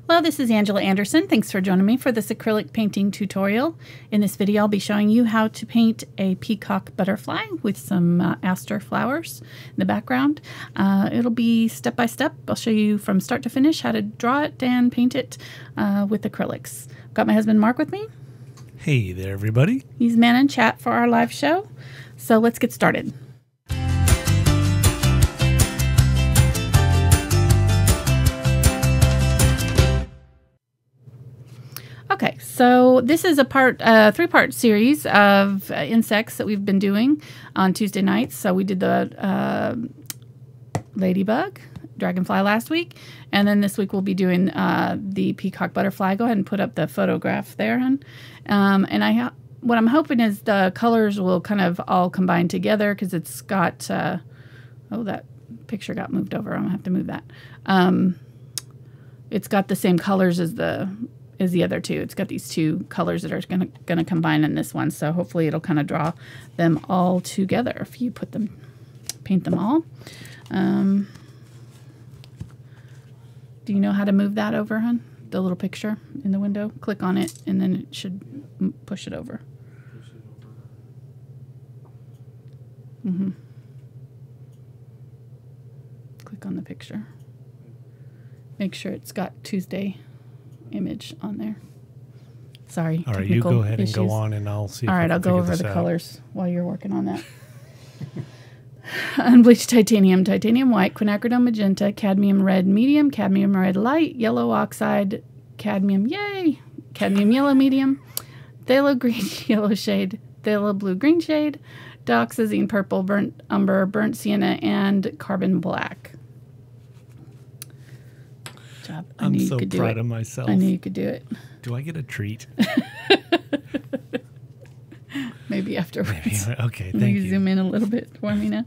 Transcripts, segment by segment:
Hello, this is Angela Anderson. Thanks for joining me for this acrylic painting tutorial. In this video, I'll be showing you how to paint a peacock butterfly with some aster flowers in the background. It'll be step by step. I'll show you from start to finish how to draw it and paint it with acrylics. Got my husband Mark with me. Hey there, everybody. He's man in chat for our live show. So let's get started. Okay, so this is a three-part series of insects that we've been doing on Tuesday nights. So we did the ladybug, dragonfly last week, and then this week we'll be doing the peacock butterfly. Go ahead and put up the photograph there, hon. And what I'm hoping is the colors will kind of all combine together because it's got, oh, that picture got moved over. I'm going to have to move that. It's got the same colors as the other two. It's got these two colors that are going to combine in this one. So hopefully it'll kind of draw them all together if you paint them all. Do you know how to move that over, hon? The little picture in the window? Click on it and then it should push it over. Mm-hmm. Click on the picture. Make sure it's got Tuesday image on there. Sorry. All right, you go ahead and go on, and I'll see. All right, I'll go over the colors while you're working on that. Unbleached Titanium, Titanium White, Quinacridone Magenta, Cadmium Red Medium, Cadmium Red Light, Yellow Oxide, Cadmium Yellow Medium, Phthalo Green Yellow Shade, Phthalo Blue Green Shade, Dioxazine Purple, Burnt Umber, Burnt Sienna, and Carbon Black. Job. I'm so proud of myself. I knew you could do it. Do I get a treat? Maybe afterwards. Maybe. Okay, thank you. Zoom in a little bit for me now.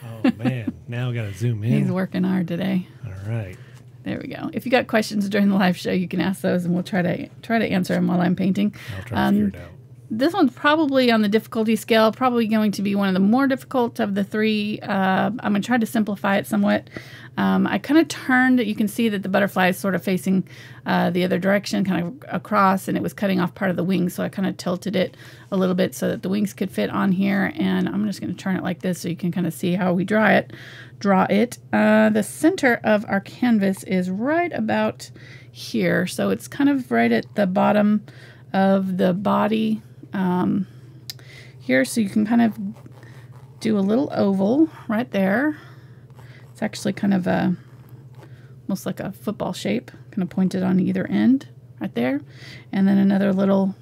Oh, man. Now I got to zoom in. He's working hard today. All right. There we go. If you got questions during the live show, you can ask those, and we'll try to answer them while I'm painting. I'll try to figure it out. This one's probably on the difficulty scale, probably going to be one of the more difficult of the three. I'm going to try to simplify it somewhat. I kind of turned, you can see that the butterfly is sort of facing the other direction, kind of across, and it was cutting off part of the wings, so I kind of tilted it a little bit so that the wings could fit on here, and I'm just going to turn it like this so you can kind of see how we draw it. The center of our canvas is right about here, so it's kind of right at the bottom of the body here, so you can kind of do a little oval right there. It's actually kind of almost like a football shape, kind of pointed on either end right there. And then another little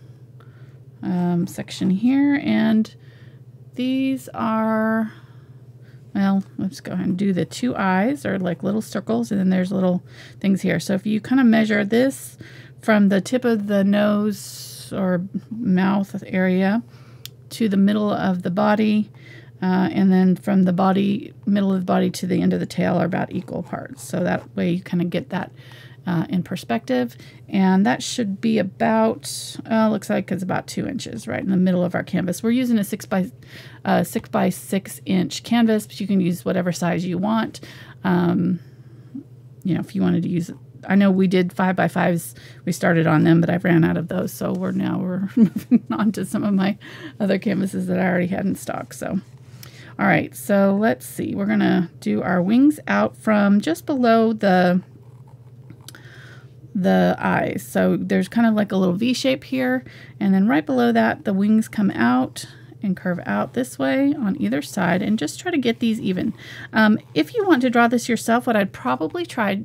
section here. And these are, well, let's go ahead and do the two eyes, or like little circles, and then there's little things here. So if you kind of measure this from the tip of the nose or mouth area to the middle of the body, and then from the middle of the body to the end of the tail are about equal parts. So that way you kind of get that in perspective. And that should be about, looks like it's about 2 inches right in the middle of our canvas. We're using a 6 by 6 inch canvas, but you can use whatever size you want. If you wanted to use it. I know we did 5 by 5s. We started on them, but I've ran out of those. So we're moving on to some of my other canvases that I already had in stock. So, all right. So let's see. We're going to do our wings out from just below the eyes. So there's kind of like a little V shape here. And then right below that, the wings come out and curve out this way on either side, and just try to get these even. If you want to draw this yourself, what I'd probably try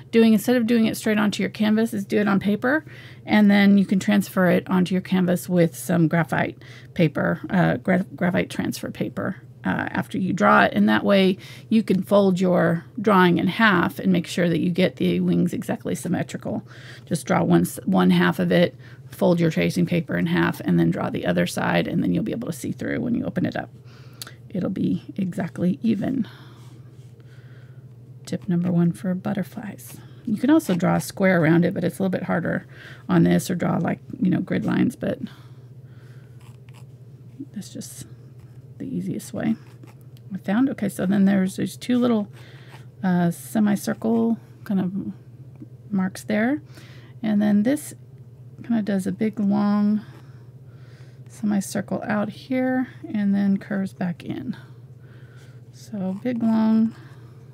doing, instead of doing it straight onto your canvas, is do it on paper, and then you can transfer it onto your canvas with some graphite paper, graphite transfer paper after you draw it, and that way you can fold your drawing in half and make sure that you get the wings exactly symmetrical. Just draw one half of it, fold your tracing paper in half, and then draw the other side, and then you'll be able to see through when you open it up. It'll be exactly even. Tip number 1 for butterflies. You can also draw a square around it, but it's a little bit harder on this, or draw like, grid lines, but that's just the easiest way I found. Okay, so then there's 2 little semicircle kind of marks there. And then this kind of does a big long semicircle out here and then curves back in. So big long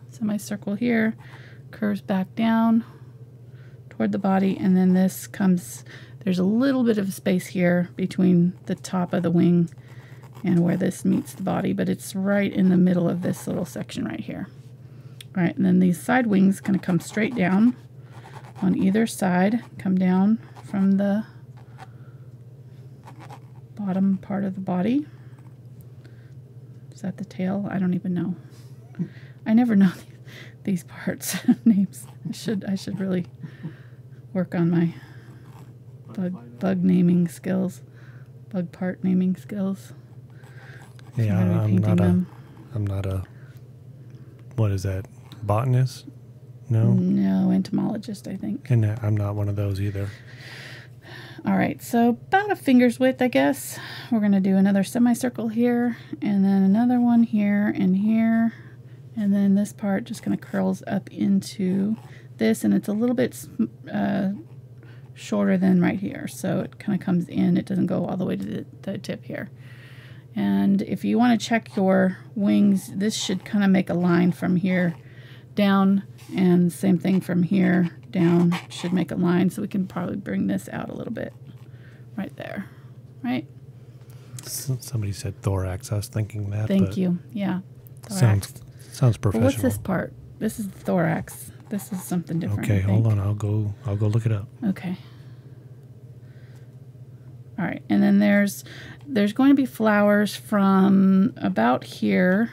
semicircle here, curves back down toward the body, and then this comes, there's a little bit of space here between the top of the wing and where this meets the body, but it's right in the middle of this little section right here. All right, and then these side wings kind of come straight down on either side, come down from the bottom part of the body. Is that the tail? I don't even know. I never know these parts names. I should really work on my bug naming skills, bug part naming skills. Yeah, I'm not a what is that? Botanist? No. No, entomologist, I think. And I'm not one of those either. All right, so about a finger's width, I guess. We're going to do another semicircle here, and then another one here and here, and then this part just kind of curls up into this, and it's a little bit shorter than right here, so it kind of comes in. It doesn't go all the way to the tip here. And if you want to check your wings, this should kind of make a line from here down, and same thing from here down should make a line, so we can probably bring this out a little bit right there, right? Somebody said thorax. I was thinking that. Thank you. Yeah. Thorax. Sounds professional. Well, what's this part? This is the thorax. This is something different. Okay, hold on. I'll go look it up. Okay. All right, and then there's going to be flowers from about here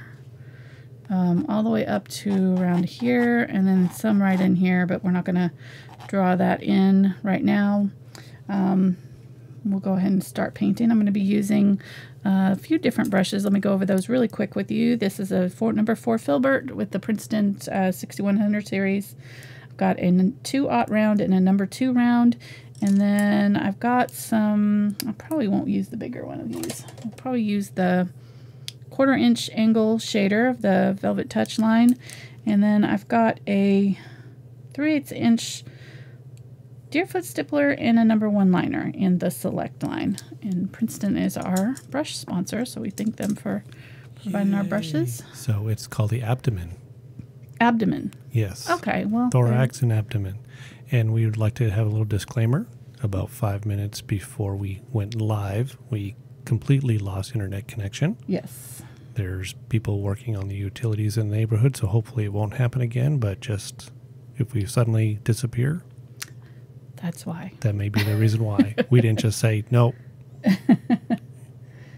all the way up to around here, and then some right in here, but we're not going to draw that in right now. We'll go ahead and start painting. I'm going to be using a few different brushes. Let me go over those really quick with you. This is a number 4 Filbert with the Princeton 6100 series. I've got a 2/0 round and a number 2 round. And then I've got some, I probably won't use the bigger one of these. I'll probably use the 1/4 inch angle shader of the VelvetTouch line. And then I've got a 3/8 inch Deerfoot stippler and a number 1 liner in the Select line. And Princeton is our brush sponsor, so we thank them for providing our brushes. So it's called the abdomen. Abdomen. Yes. Okay, well. Thorax and abdomen. And we would like to have a little disclaimer. About 5 minutes before we went live, we completely lost internet connection. Yes. There's people working on the utilities in the neighborhood, so hopefully it won't happen again. But just if we suddenly disappear, that's why. That may be the reason why. We didn't just say, nope.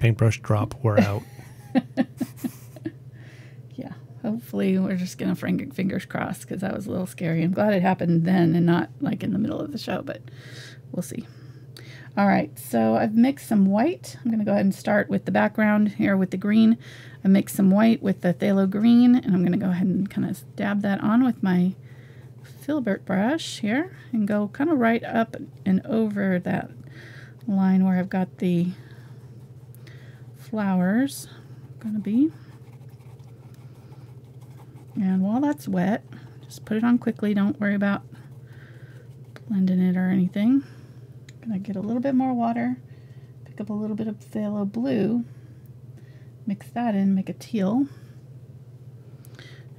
Paintbrush drop, we're out. Yeah. Hopefully we're just going to fingers crossed, because that was a little scary. I'm glad it happened then and not like in the middle of the show, but we'll see. All right, so I've mixed some white. I'm going to go ahead and start with the background here with the green. I mixed some white with the Phthalo green, and I'm going to go ahead and kind of dab that on with my Filbert brush here and go kind of right up and over that line where I've got the flowers going to be. And while that's wet, just put it on quickly. Don't worry about blending it or anything. I'm going to get a little bit more water, pick up a little bit of Phthalo blue, mix that in, make a teal.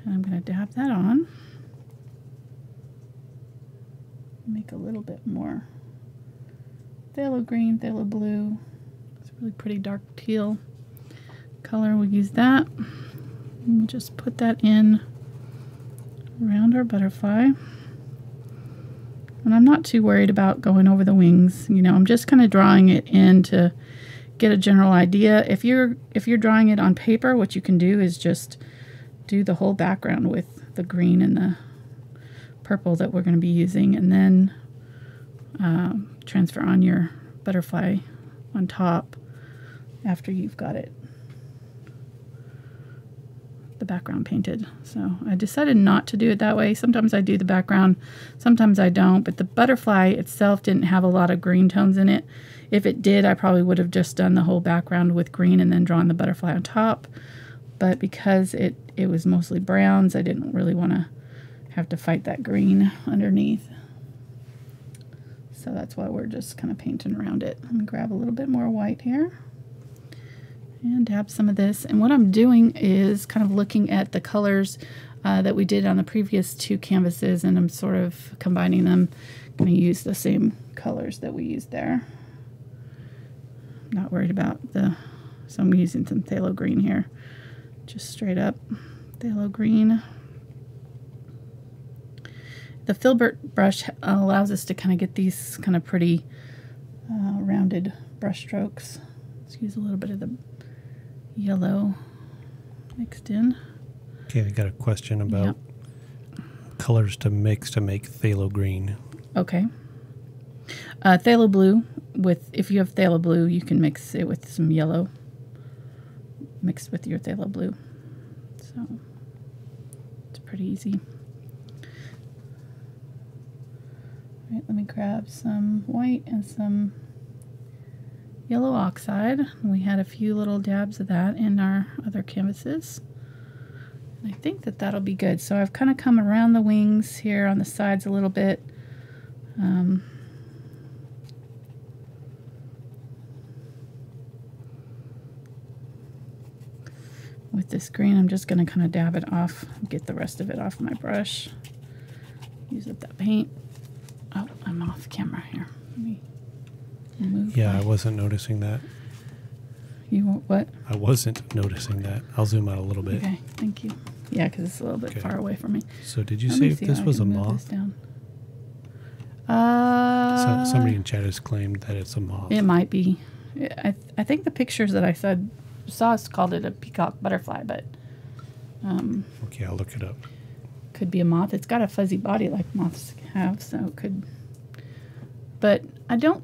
And I'm going to dab that on. Make a little bit more Phthalo green, Phthalo blue. It's a really pretty dark teal color. We'll use that. We'll just put that in around our butterfly. And I'm not too worried about going over the wings. You know, I'm just kind of drawing it in to get a general idea. If you're drawing it on paper, what you can do is just do the whole background with the green and the purple that we're going to be using, and then transfer on your butterfly on top after you've got it, the background painted. So I decided not to do it that way. Sometimes I do the background, sometimes I don't, but the butterfly itself didn't have a lot of green tones in it. If it did, I probably would have just done the whole background with green and then drawn the butterfly on top. But because it was mostly browns, I didn't really want to have to fight that green underneath. So that's why we're just kind of painting around it. Let me grab a little bit more white here and dab some of this. And what I'm doing is kind of looking at the colors that we did on the previous 2 canvases, and I'm sort of combining them. I'm going to use the same colors that we used there. Not worried about so I'm using some phthalo green here. Just straight up phthalo green. The Filbert brush allows us to kind of get these kind of pretty rounded brush strokes. Let's use a little bit of the yellow mixed in. Okay, I got a question about colors to mix to make phthalo green. Okay. Phthalo blue, if you have phthalo blue, you can mix it with some yellow mixed with your phthalo blue. So it's pretty easy. All right, let me grab some white and some yellow oxide. We had a few little dabs of that in our other canvases. And I think that that'll be good. So I've kind of come around the wings here on the sides a little bit. With this green, I'm just going to kind of dab it off, get the rest of it off my brush. Use up that paint. Oh, I'm off camera here. Let me move. Yeah, I wasn't noticing that. You want what? I wasn't noticing that. I'll zoom out a little bit. Okay, thank you. Yeah, because it's a little bit far away from me. So did you say if this was a moth? Somebody in chat has claimed that it's a moth. It might be. I think the pictures that I saw called it a peacock butterfly, but okay, I'll look it up. Could be a moth. It's got a fuzzy body like moths have, so it could. But I don't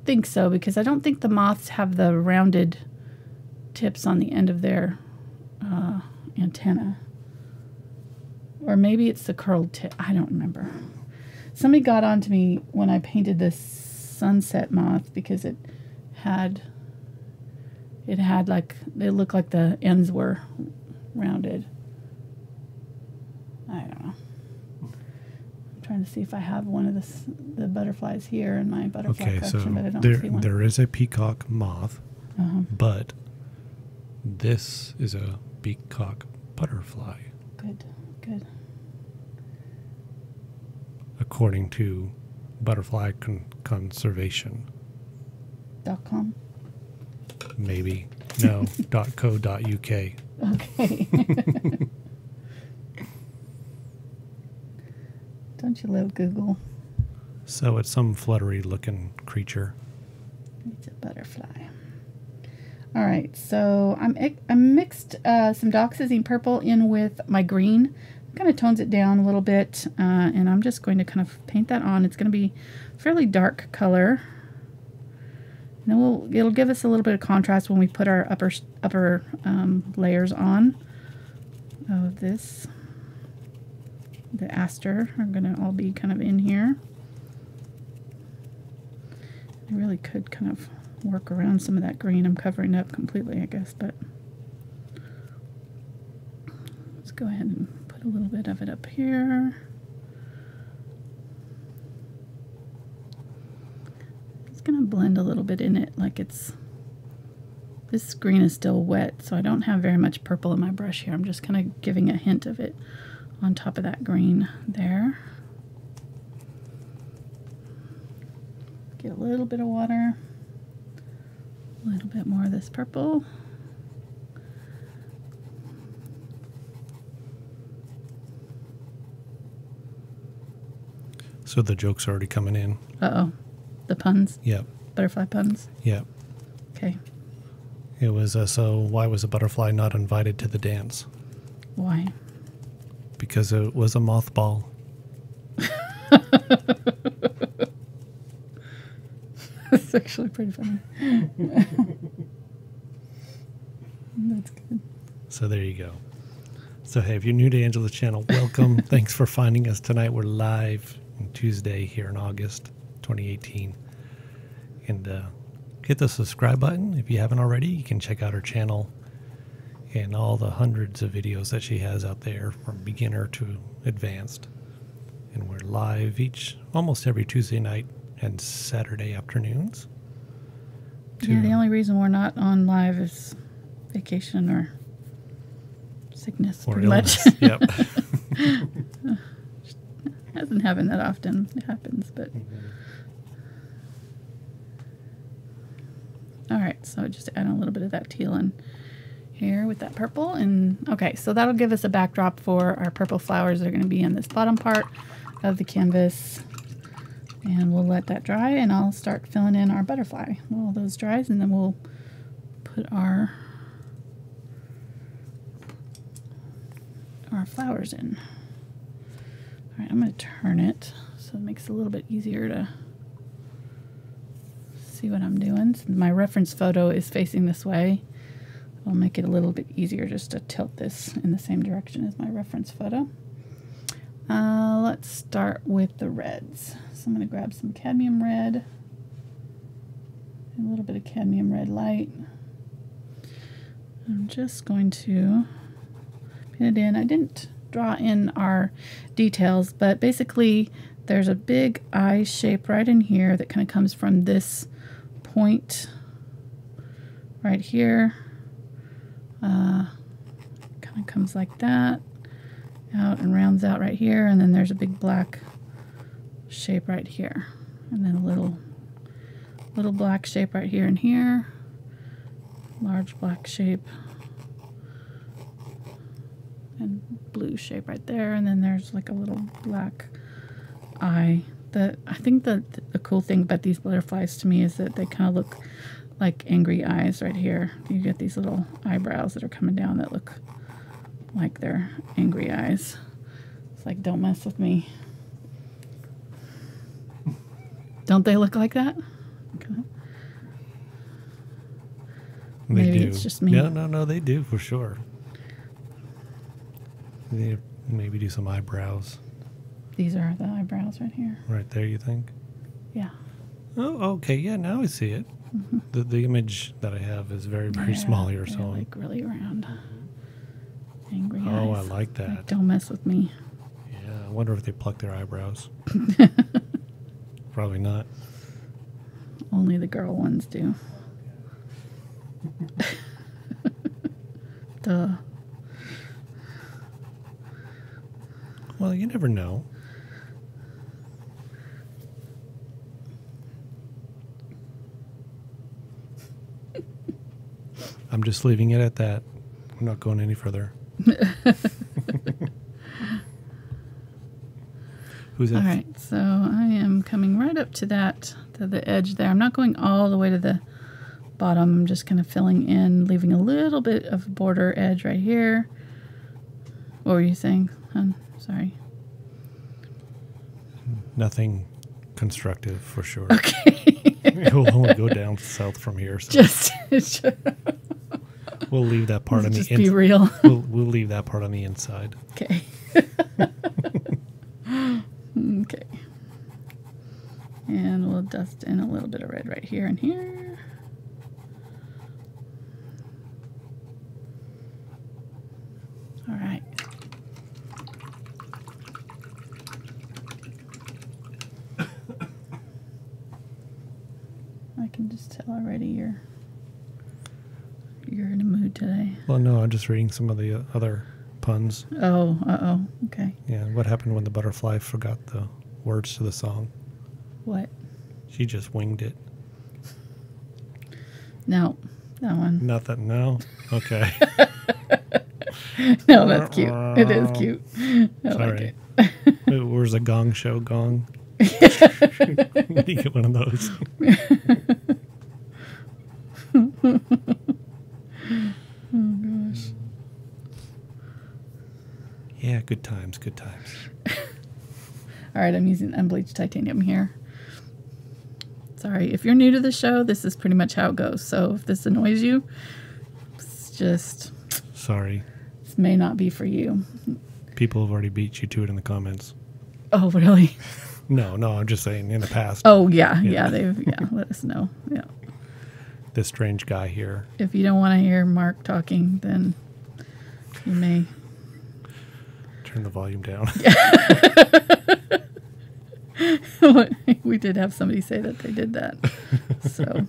think so, because I don't think the moths have the rounded tips on the end of their antenna. Or maybe it's the curled tip. I don't remember. Somebody got on to me when I painted this sunset moth because it had like, they looked like the ends were rounded. I don't know. I'm trying to see if I have one of the butterflies here in my butterfly collection, but I don't see one. There is a peacock moth, but this is a peacock butterfly. Good, good. According to Butterfly Conservation.com. Maybe. No, .co.uk. Okay. Don't you love Google? So it's some fluttery looking creature. It's a butterfly. All right, so I mixed some Dioxazine Purple in with my green. Kind of tones it down a little bit, and I'm just going to kind of paint that on. It's going to be a fairly dark color. And then it'll give us a little bit of contrast when we put our upper layers on of this. The aster are going to all be kind of in here. I really could kind of work around some of that green. I'm covering up completely, I guess, but let's go ahead and put a little bit of it up here. It's going to blend a little bit in it, like this green is still wet, so I don't have very much purple in my brush here. I'm just kind of giving a hint of it on top of that green there. Get a little bit of water, a little bit more of this purple. So the joke's already coming in. Uh-oh. The puns? Yep. Butterfly puns? Yep. Okay. It was, so why was a butterfly not invited to the dance? Why? Because it was a mothball. That's actually pretty funny. That's good. So there you go. So hey, if you're new to Angela's channel, welcome. Thanks for finding us tonight. We're live on Tuesday here in August 2018. And hit the subscribe button if you haven't already. You can check out her channel and all the hundreds of videos that she has out there from beginner to advanced. And we're live almost every Tuesday night and Saturday afternoons. Yeah, the only reason we're not on live is vacation or sickness, or pretty illness. much. Yep. Hasn't happened that often. It happens, but... All right, so just add a little bit of that teal in here with that purple. And okay, so that'll give us a backdrop for our purple flowers that are going to be in this bottom part of the canvas. And we'll let that dry, and I'll start filling in our butterfly while those dries, and then we'll put our flowers in. All right, I'm going to turn it so it makes it a little bit easier to see what I'm doing. Since my reference photo is facing this way, I'll make it a little bit easier just to tilt this in the same direction as my reference photo. Let's start with the reds. So I'm going to grab some Cadmium Red, and a little bit of Cadmium Red Light. I'm just going to pin it in. I didn't draw in our details, but basically there's a big eye shape right in here that kind of comes from this point right here. Kind of comes like that, out and rounds out right here, and then there's a big black shape right here, and then a little black shape right here and here, large black shape, and blue shape right there, and then there's like a little black eye. I think the cool thing about these butterflies to me is that they kind of look like angry eyes right here. You get these little eyebrows that are coming down that look like they're angry eyes. It's like, don't mess with me. Don't they look like that? Okay. Maybe it's just me. No, they do for sure. They maybe do some eyebrows. These are the eyebrows right here. Right there, you think? Yeah. Oh, okay. Yeah, now I see it. Mm-hmm. The image that I have is very, very small here. So like really round. Angry eyes. Oh, I like that. Like, don't mess with me. Yeah, I wonder if they pluck their eyebrows. Probably not. Only the girl ones do. Duh. Well, you never know. I'm just leaving it at that. I'm not going any further. Who's that? All right, so I am coming right up to the edge there. I'm not going all the way to the bottom. I'm just kind of filling in, leaving a little bit of border edge right here. What were you saying, hon? Sorry. Nothing constructive for sure. Okay. We'll only go down south from here. So. Just we'll leave that part on the inside. Just be real. We'll leave that part on the inside. Okay. Okay. And we'll dust in a little bit of red right here and here. All right. I can just tell already you're in a mood today. Well, no, I'm just reading some of the other puns. Oh, uh-oh. Okay. Yeah, what happened when the butterfly forgot the words to the song? What? She just winged it. No, that one. Nothing, no? Okay. No, that's cute. It is cute. I Sorry. like it. Where's a gong show gong? When do you get one of those? Oh, gosh. Yeah, good times, good times. All right, I'm using Unbleached Titanium here. Sorry, if you're new to the show, this is pretty much how it goes. So if this annoys you, it's just... Sorry. This may not be for you. People have already beat you to it in the comments. Oh, really? No, I'm just saying in the past. Oh, yeah, they've let us know. Yeah. This strange guy here. If you don't want to hear Mark talking, then you may... Turn the volume down. We did have somebody say that they did that. So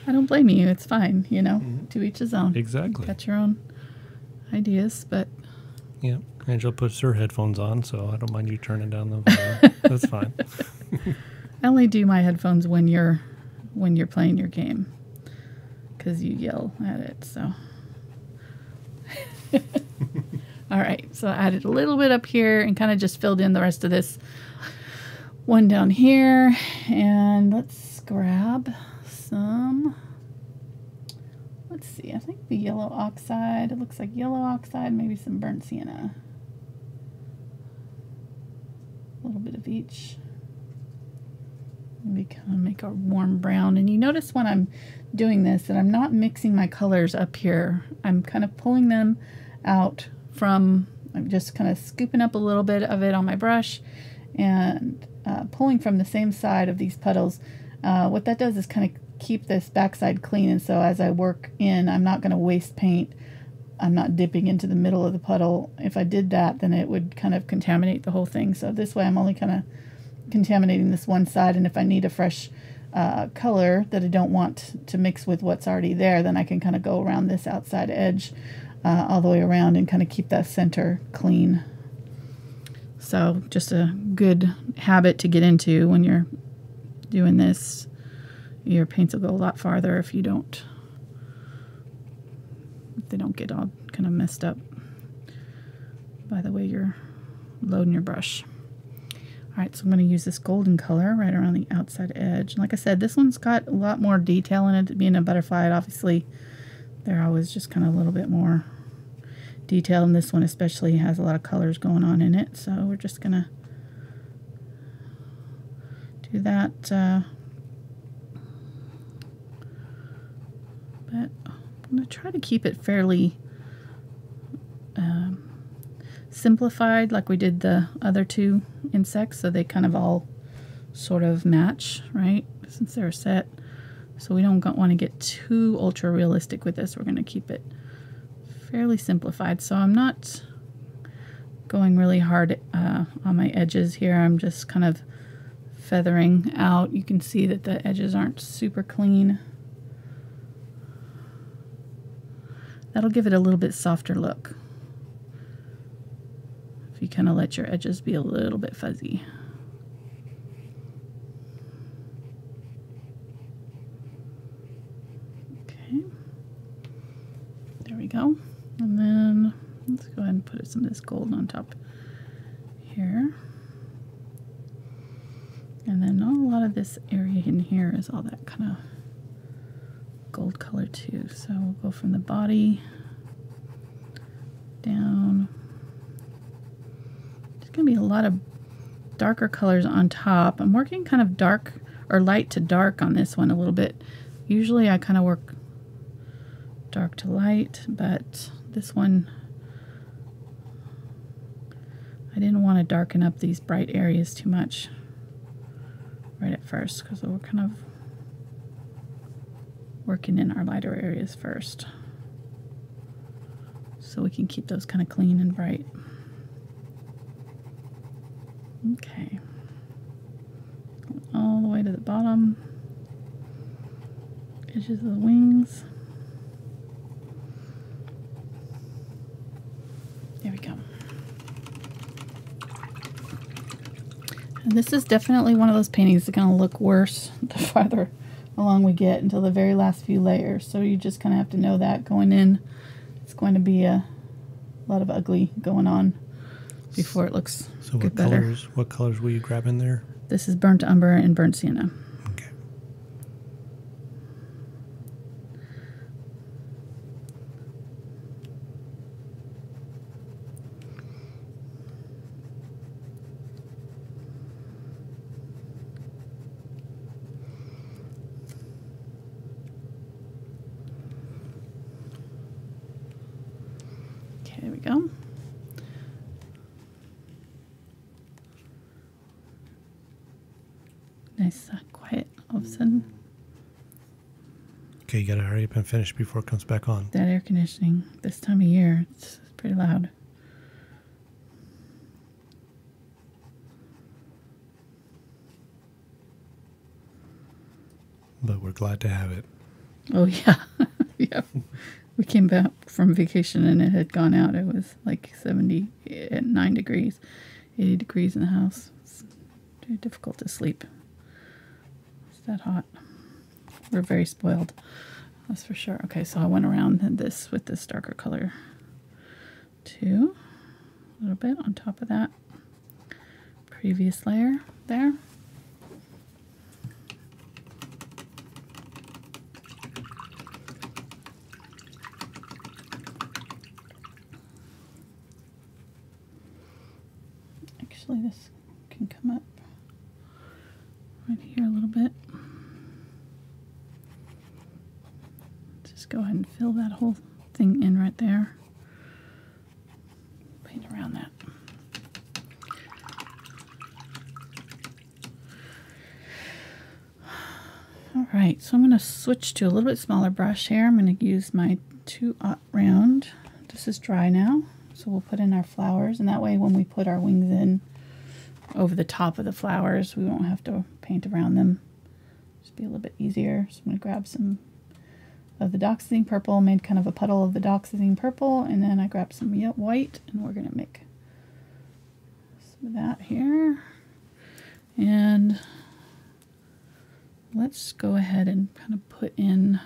I don't blame you. It's fine, you know, to each his own. Exactly. You've got your own ideas, but... Yeah. Angela puts her headphones on, so I don't mind you turning down the volume. That's fine. I only do my headphones when you're playing your game, because you yell at it, so... All right, so I added a little bit up here and kind of just filled in the rest of this one down here. And let's grab some, let's see, I think the yellow oxide. It looks like yellow oxide, maybe some burnt sienna. A little bit of each. Maybe kind of make a warm brown. And you notice when I'm doing this that I'm not mixing my colors up here. I'm kind of pulling them out from, I'm just kind of scooping up a little bit of it on my brush and pulling from the same side of these puddles. What that does is kind of keep this backside clean, and so as I work in, I'm not going to waste paint. I'm not dipping into the middle of the puddle. If I did that, then it would kind of contaminate the whole thing. So this way I'm only kind of contaminating this one side, and if I need a fresh color that I don't want to mix with what's already there, then I can kind of go around this outside edge all the way around and kind of keep that center clean. So just a good habit to get into when you're doing this. Your paints will go a lot farther if they don't get all kind of messed up by the way you're loading your brush. All right, so I'm going to use this golden color right around the outside edge. And like I said, this one's got a lot more detail in it. Being a butterfly, obviously, they're always just kind of a little bit more detail, and this one especially has a lot of colors going on in it. So we're just going to do that. But I'm going to try to keep it fairly simplified like we did the other two insects, so they kind of all sort of match, right, since they're set. So we don't want to get too ultra realistic with this. We're going to keep it fairly simplified. So I'm not going really hard on my edges here. I'm just kind of feathering out. You can see that the edges aren't super clean. That'll give it a little bit softer look if you kind of let your edges be a little bit fuzzy. Okay, there we go. And then let's go ahead and put some of this gold on top here. And then a lot of this area in here is all that kind of gold color too. So we'll go from the body down. There's going to be a lot of darker colors on top. I'm working kind of dark or light to dark on this one a little bit. Usually I kind of work dark to light, but this one I didn't want to darken up these bright areas too much right at first, because we're kind of working in our lighter areas first so we can keep those kind of clean and bright. Okay, all the way to the bottom edges of the wings. There we go. And this is definitely one of those paintings that's going to look worse the farther along we get until the very last few layers. So you just kind of have to know that going in. It's going to be a lot of ugly going on before it looks better. What colors will you grab in there? This is burnt umber and burnt sienna. Okay. There we go. Nice, quiet all of a sudden. Okay, you gotta hurry up and finish before it comes back on. That air conditioning this time of year, it's pretty loud. but we're glad to have it. Oh, yeah. Yeah. We came back from vacation and it had gone out. It was like 79 degrees, 80 degrees in the house. It's very difficult to sleep. It's that hot. We're very spoiled. That's for sure. Okay, so I went around this with this darker color too. A little bit on top of that previous layer there. Actually, this can come up right here a little bit. Just go ahead and fill that whole thing in right there. Paint around that. All right, so I'm going to switch to a little bit smaller brush here. I'm going to use my 2/0 round. This is dry now, so we'll put in our flowers, and that way when we put our wings in over the top of the flowers, we won't have to paint around them. Just be a little bit easier. So I'm going to grab some of the Dioxazine Purple, made kind of a puddle of the Dioxazine Purple, and then I grabbed some white, and we're going to make some of that here. And let's go ahead and kind of put in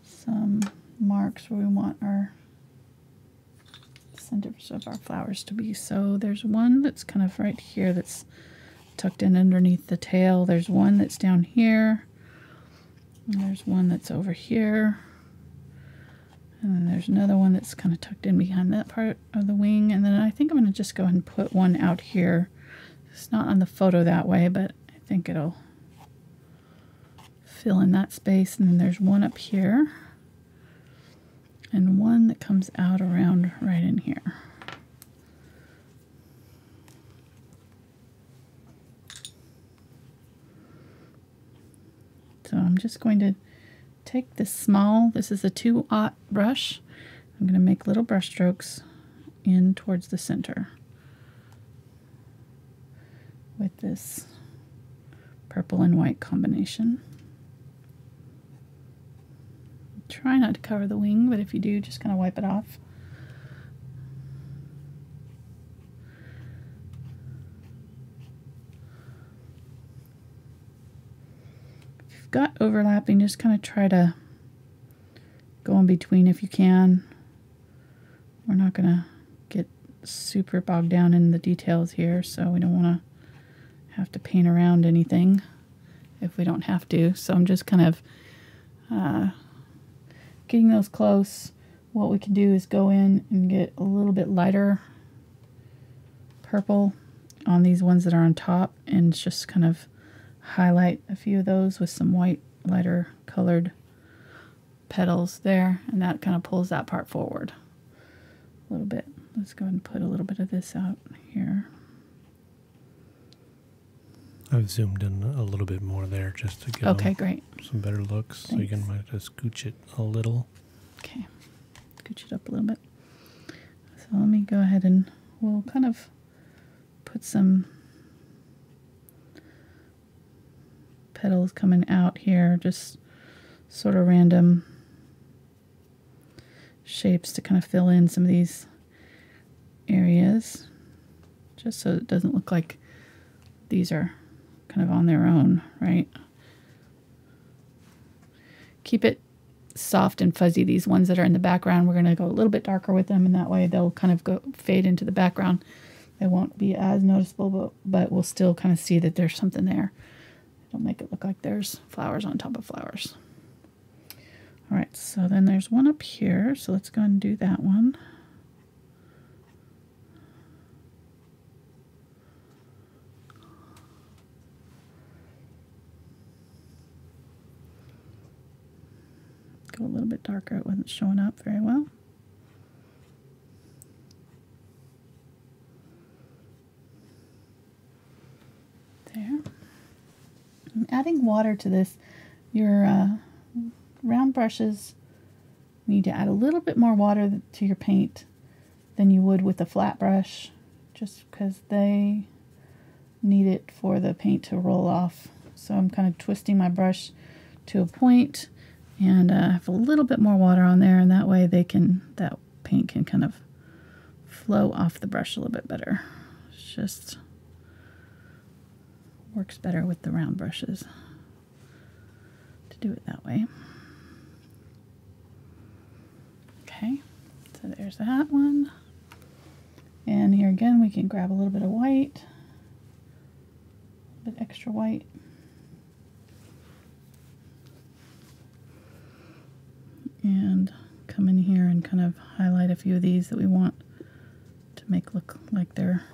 some marks where we want our centers of our flowers to be. So there's one that's kind of right here that's tucked in underneath the tail. There's one that's down here. And there's one that's over here. And then there's another one that's kind of tucked in behind that part of the wing. And then I think I'm going to just go ahead and put one out here. It's not on the photo that way, but I think it'll fill in that space. And then there's one up here. And one that comes out around right in here. So I'm just going to take this small, this is a 2/0 brush. I'm going to make little brush strokes in towards the center with this purple and white combination. Try not to cover the wing, but if you do, just kind of wipe it off. If you've got overlapping, just kind of try to go in between if you can. We're not going to get super bogged down in the details here, so we don't want to have to paint around anything if we don't have to. So I'm just kind of getting those close. What we can do is go in and get a little bit lighter purple on these ones that are on top and just kind of highlight a few of those with some white, lighter colored petals there, and that kind of pulls that part forward a little bit. Let's go ahead and put a little bit of this out here. I've zoomed in a little bit more there just to get great. Some better looks. Thanks. So you can might just scooch it a little. Okay, scooch it up a little bit. So let me go ahead and we'll kind of put some petals coming out here, just sort of random shapes to kind of fill in some of these areas, just so it doesn't look like these are kind of on their own, right? Keep it soft and fuzzy. These ones that are in the background, we're going to go a little bit darker with them, and that way they'll kind of go fade into the background. They won't be as noticeable, but we'll still kind of see that there's something there. It'll make it look like there's flowers on top of flowers. All right, so then there's one up here, so let's go and do that one. Go a little bit darker. It wasn't showing up very well. There. I'm adding water to this. Your round brushes need to add a little bit more water to your paint than you would with a flat brush, just because they need it for the paint to roll off So I'm kind of twisting my brush to a point, and I have a little bit more water on there, and that way that paint can kind of flow off the brush a little bit better. It's just works better with the round brushes to do it that way. Okay, so there's that one. And here again, we can grab a little bit of white, a bit extra white. And come in here and kind of highlight a few of these that we want to make look like they're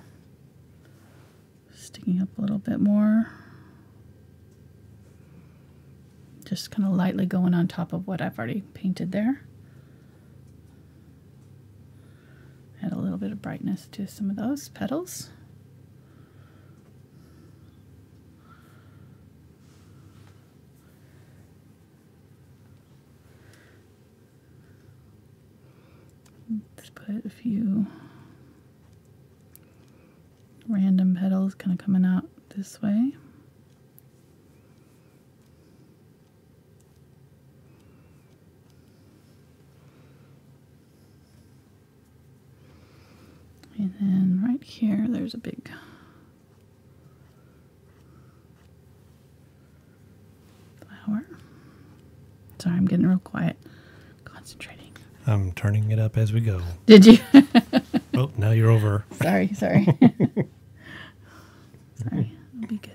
sticking up a little bit more. Just kind of lightly going on top of what I've already painted there. Add a little bit of brightness to some of those petals. Let's put a few random petals kind of coming out this way. And then right here, there's a big flower. Sorry, I'm getting real quiet. Concentrating. I'm turning it up as we go. Did you? Oh, now you're over. Sorry. Sorry, it'll be good.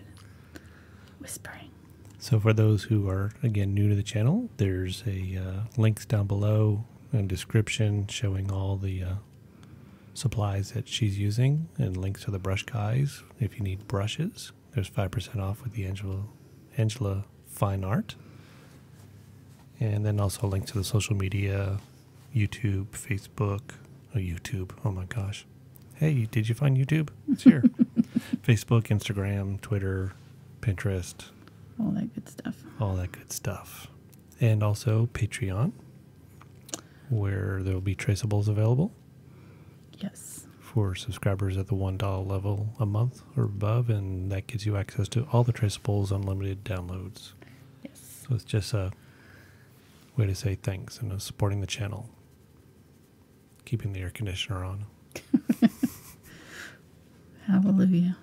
Whispering. So for those who are, again, new to the channel, there's a links down below and description showing all the supplies that she's using and links to the brush guides. If you need brushes, there's 5% off with the Angela Fine Art. And then also a link to the social media, YouTube, Facebook. Oh, YouTube. Oh my gosh. Hey, did you find YouTube? It's here. Facebook, Instagram, Twitter, Pinterest. All that good stuff. All that good stuff. And also Patreon, where there will be traceables available. Yes. For subscribers at the $1 level a month or above, and that gives you access to all the traceables, unlimited downloads. Yes. So it's just a way to say thanks and supporting the channel. Keeping the air conditioner on. Hallelujah.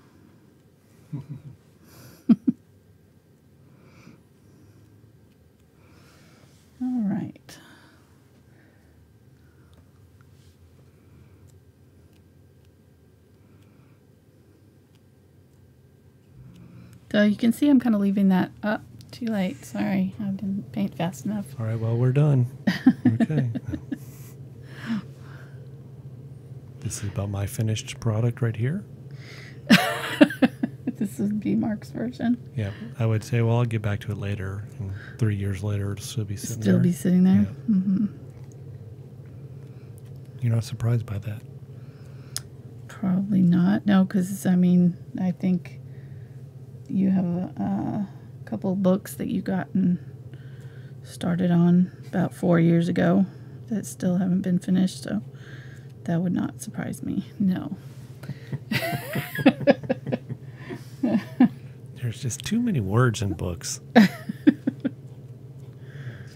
All right. So you can see I'm kind of leaving that up. Too late. Sorry, I didn't paint fast enough. All right, well, we're done. Okay. This is about my finished product right here. This is B Mark's version. Yeah, I would say, well, I'll get back to it later. And 3 years later, it'll still be sitting there. Still be sitting there? Yeah. Mm-hmm. You're not surprised by that? Probably not. No, because, I mean, I think you have a couple of books that you gotten started on about 4 years ago that still haven't been finished, so that would not surprise me. No. There's just too many words in books.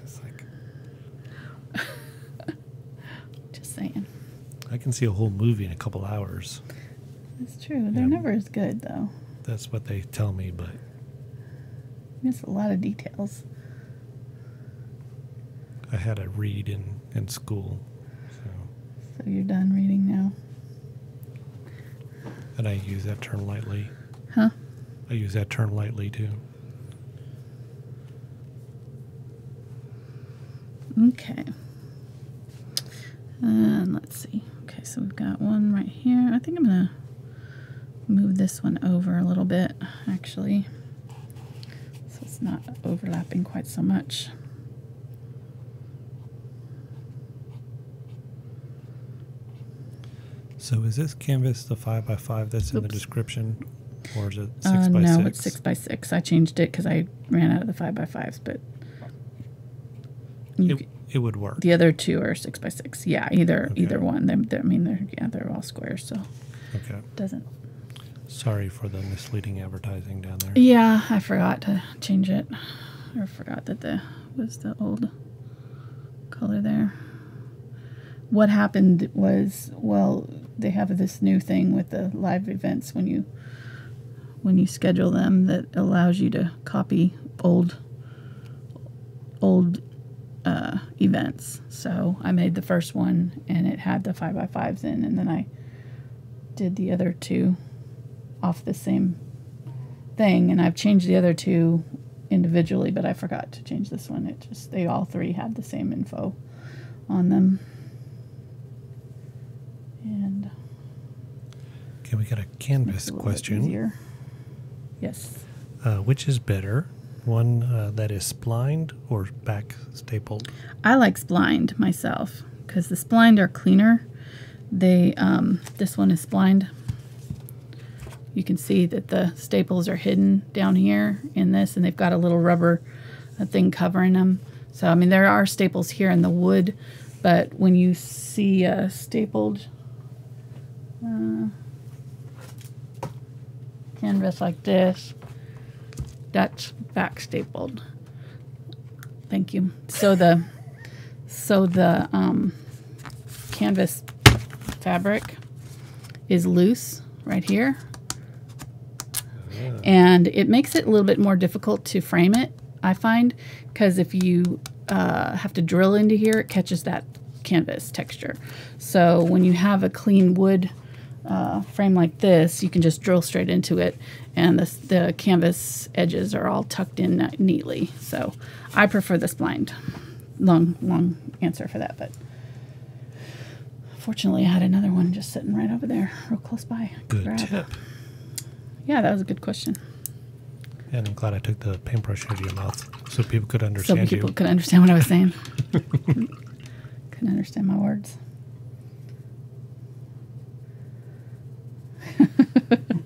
Just like, just saying. I can see a whole movie in a couple hours. That's true. They're never as good, though. That's what they tell me, but Miss a lot of details. I had to read in school. So you're done reading now? And I use that term lightly. Huh? I use that term lightly, too. Okay. And let's see. Okay, so we've got one right here. I think I'm going to move this one over a little bit, actually, so it's not overlapping quite so much. So is this canvas the 5x5 that's in the description, or is it 6x6? No, it's 6x6. I changed it because I ran out of the 5x5s, but it would work. The other two are 6x6. Yeah, either one. I mean, they're all squares, so okay. Doesn't. Sorry for the misleading advertising down there. Yeah, I forgot to change it. I forgot that was the old color there. What happened was, well, they have this new thing with the live events when you schedule them that allows you to copy old events. So I made the first one and it had the 5x5s in, and then I did the other two off the same thing, and I've changed the other two individually, but I forgot to change this one. They all three had the same info on them. And okay, we got a canvas question. Easier. Yes. Which is better, one that is splined or back stapled? I like splined myself because the splined are cleaner. This one is splined. You can see that the staples are hidden down here in this, and they've got a little rubber thing covering them. So, I mean, there are staples here in the wood, but when you see a stapled canvas like this, that's back stapled. Thank you. So the canvas fabric is loose right here. And it makes it a little bit more difficult to frame it, I find, because if you have to drill into here, it catches that canvas texture. So when you have a clean wood frame like this, you can just drill straight into it, and the canvas edges are all tucked in neatly. So I prefer the splined. Long answer for that, but fortunately I had another one just sitting right over there, real close by. Good tip. Yeah, that was a good question. And I'm glad I took the paintbrush out of your mouth so people could understand you. So people could understand what I was saying. Couldn't understand my words.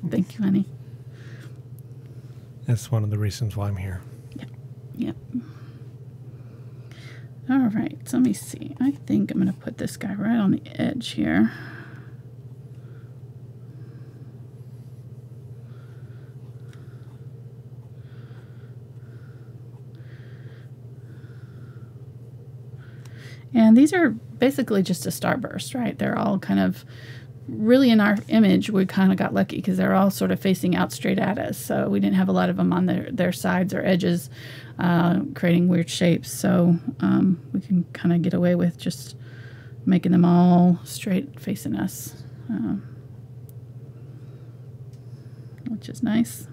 Thank you, honey. That's one of the reasons why I'm here. Yep. All right, so let me see. I think I'm going to put this guy right on the edge here. And these are basically just a starburst, right? They're all kind of, really in our image, we kind of got lucky because they're all sort of facing out straight at us. So we didn't have a lot of them on their sides or edges, creating weird shapes. So we can kind of get away with just making them all straight facing us, which is nice.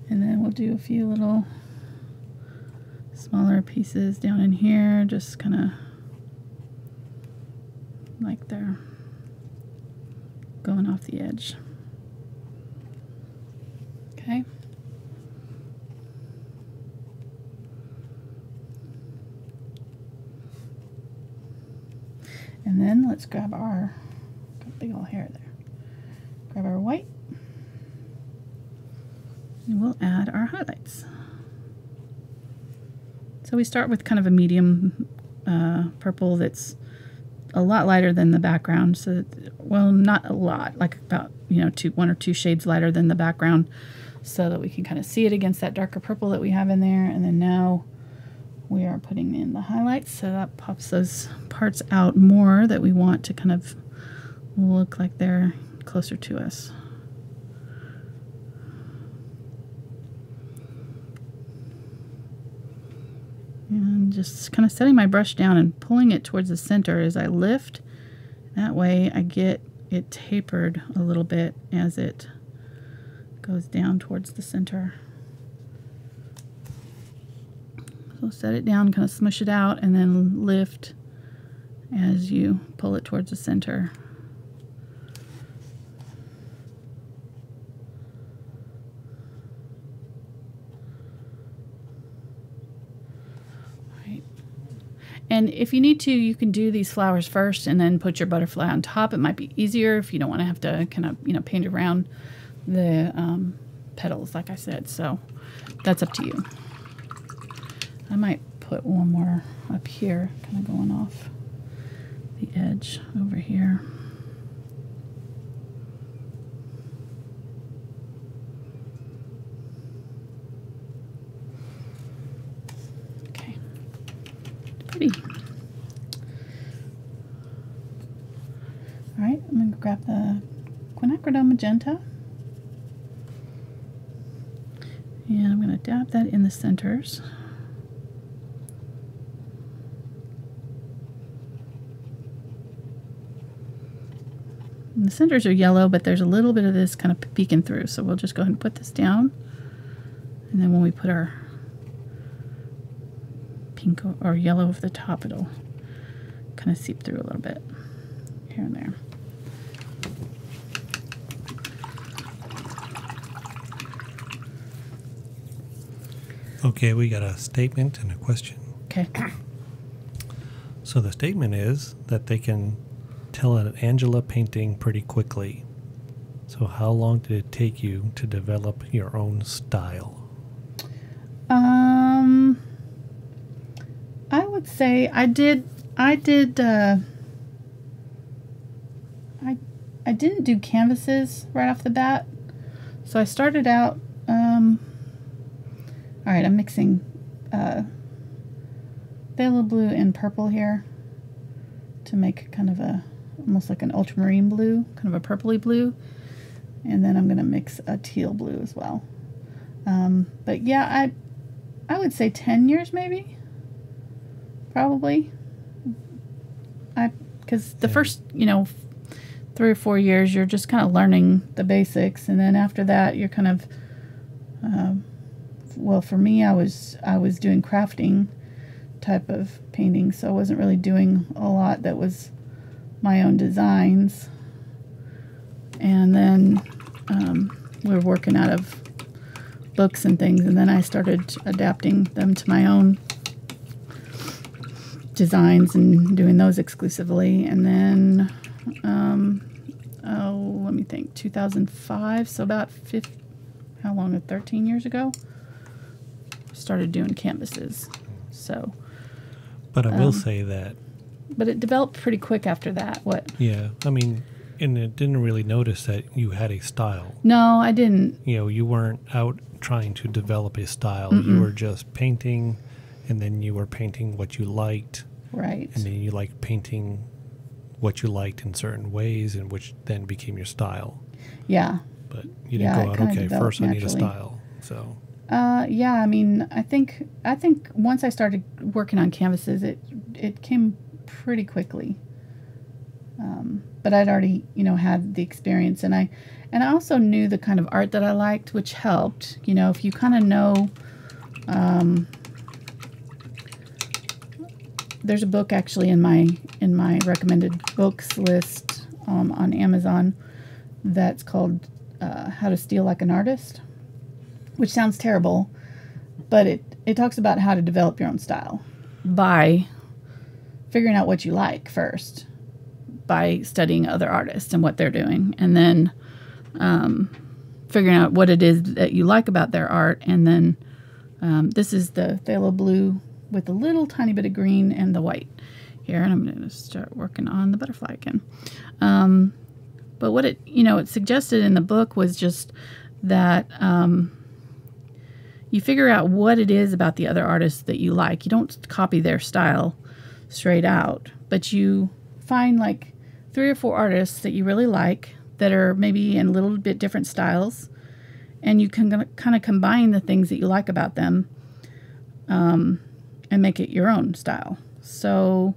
And then we'll do a few little smaller pieces down in here, just kind of like they're going off the edge. Okay. And then let's grab our, got big old hair there. Grab our white, and we'll add our highlights. So we start with kind of a medium purple that's a lot lighter than the background. So, well, not a lot, like about, one or two shades lighter than the background, so that we can kind of see it against that darker purple that we have in there. And then now we are putting in the highlights, so that pops those parts out more that we want to kind of look like they're closer to us. And just kind of setting my brush down and pulling it towards the center as I lift. That way I get it tapered a little bit as it goes down towards the center. So set it down, kind of smush it out, and then lift as you pull it towards the center. And if you need to, you can do these flowers first and then put your butterfly on top. It might be easier if you don't want to have to kind of, paint around the petals, like I said. So that's up to you. I might put one more up here, kind of going off the edge over here. grab the Quinacridone Magenta. And I'm going to dab that in the centers. And the centers are yellow, but there's a little bit of this kind of peeking through. So we'll just go ahead and put this down. And then when we put our pink or yellow over the top, it'll kind of seep through a little bit here and there. Okay, we got a statement and a question. Okay. So the statement is that they can tell an Angela painting pretty quickly. So how long did it take you to develop your own style? I would say I didn't do canvases right off the bat. So I started out, all right, I'm mixing phthalo blue and purple here to make kind of almost like an ultramarine blue, kind of a purpley blue. And then I'm going to mix a teal blue as well. But yeah, I would say 10 years maybe, probably. Because the first, 3 or 4 years, you're just kind of learning the basics. And then after that, you're kind of, well, for me, I was doing crafting type of painting. So I wasn't really doing a lot that was my own designs. And then we were working out of books and things, and then I started adapting them to my own designs and doing those exclusively. And then, let me think, 2005, so about 13 years ago, started doing canvases. So, but I will say that. But it developed pretty quick after that. What? Yeah, I mean, and it didn't really notice that you had a style. No, I didn't. You weren't out trying to develop a style. You were just painting, and then you were painting what you liked. Right. And then you liked painting what you liked in certain ways, and which then became your style. Yeah. But you didn't go out, okay, first I need a style. So. Yeah, I mean, I think once I started working on canvases, it came pretty quickly. But I'd already, had the experience, and I also knew the kind of art that I liked, which helped. If you kind of know, there's a book actually in my recommended books list on Amazon that's called How to Steal Like an Artist, which sounds terrible, but it talks about how to develop your own style by figuring out what you like first, by studying other artists and what they're doing, and then figuring out what it is that you like about their art. And then this is the phthalo blue with a little tiny bit of green and the white here, and I'm going to start working on the butterfly again. But what it suggested in the book was just that you figure out what it is about the other artists that you like. You don't copy their style straight out, but you find like 3 or 4 artists that you really like that are maybe in a little bit different styles, and you can kind of combine the things that you like about them and make it your own style. So,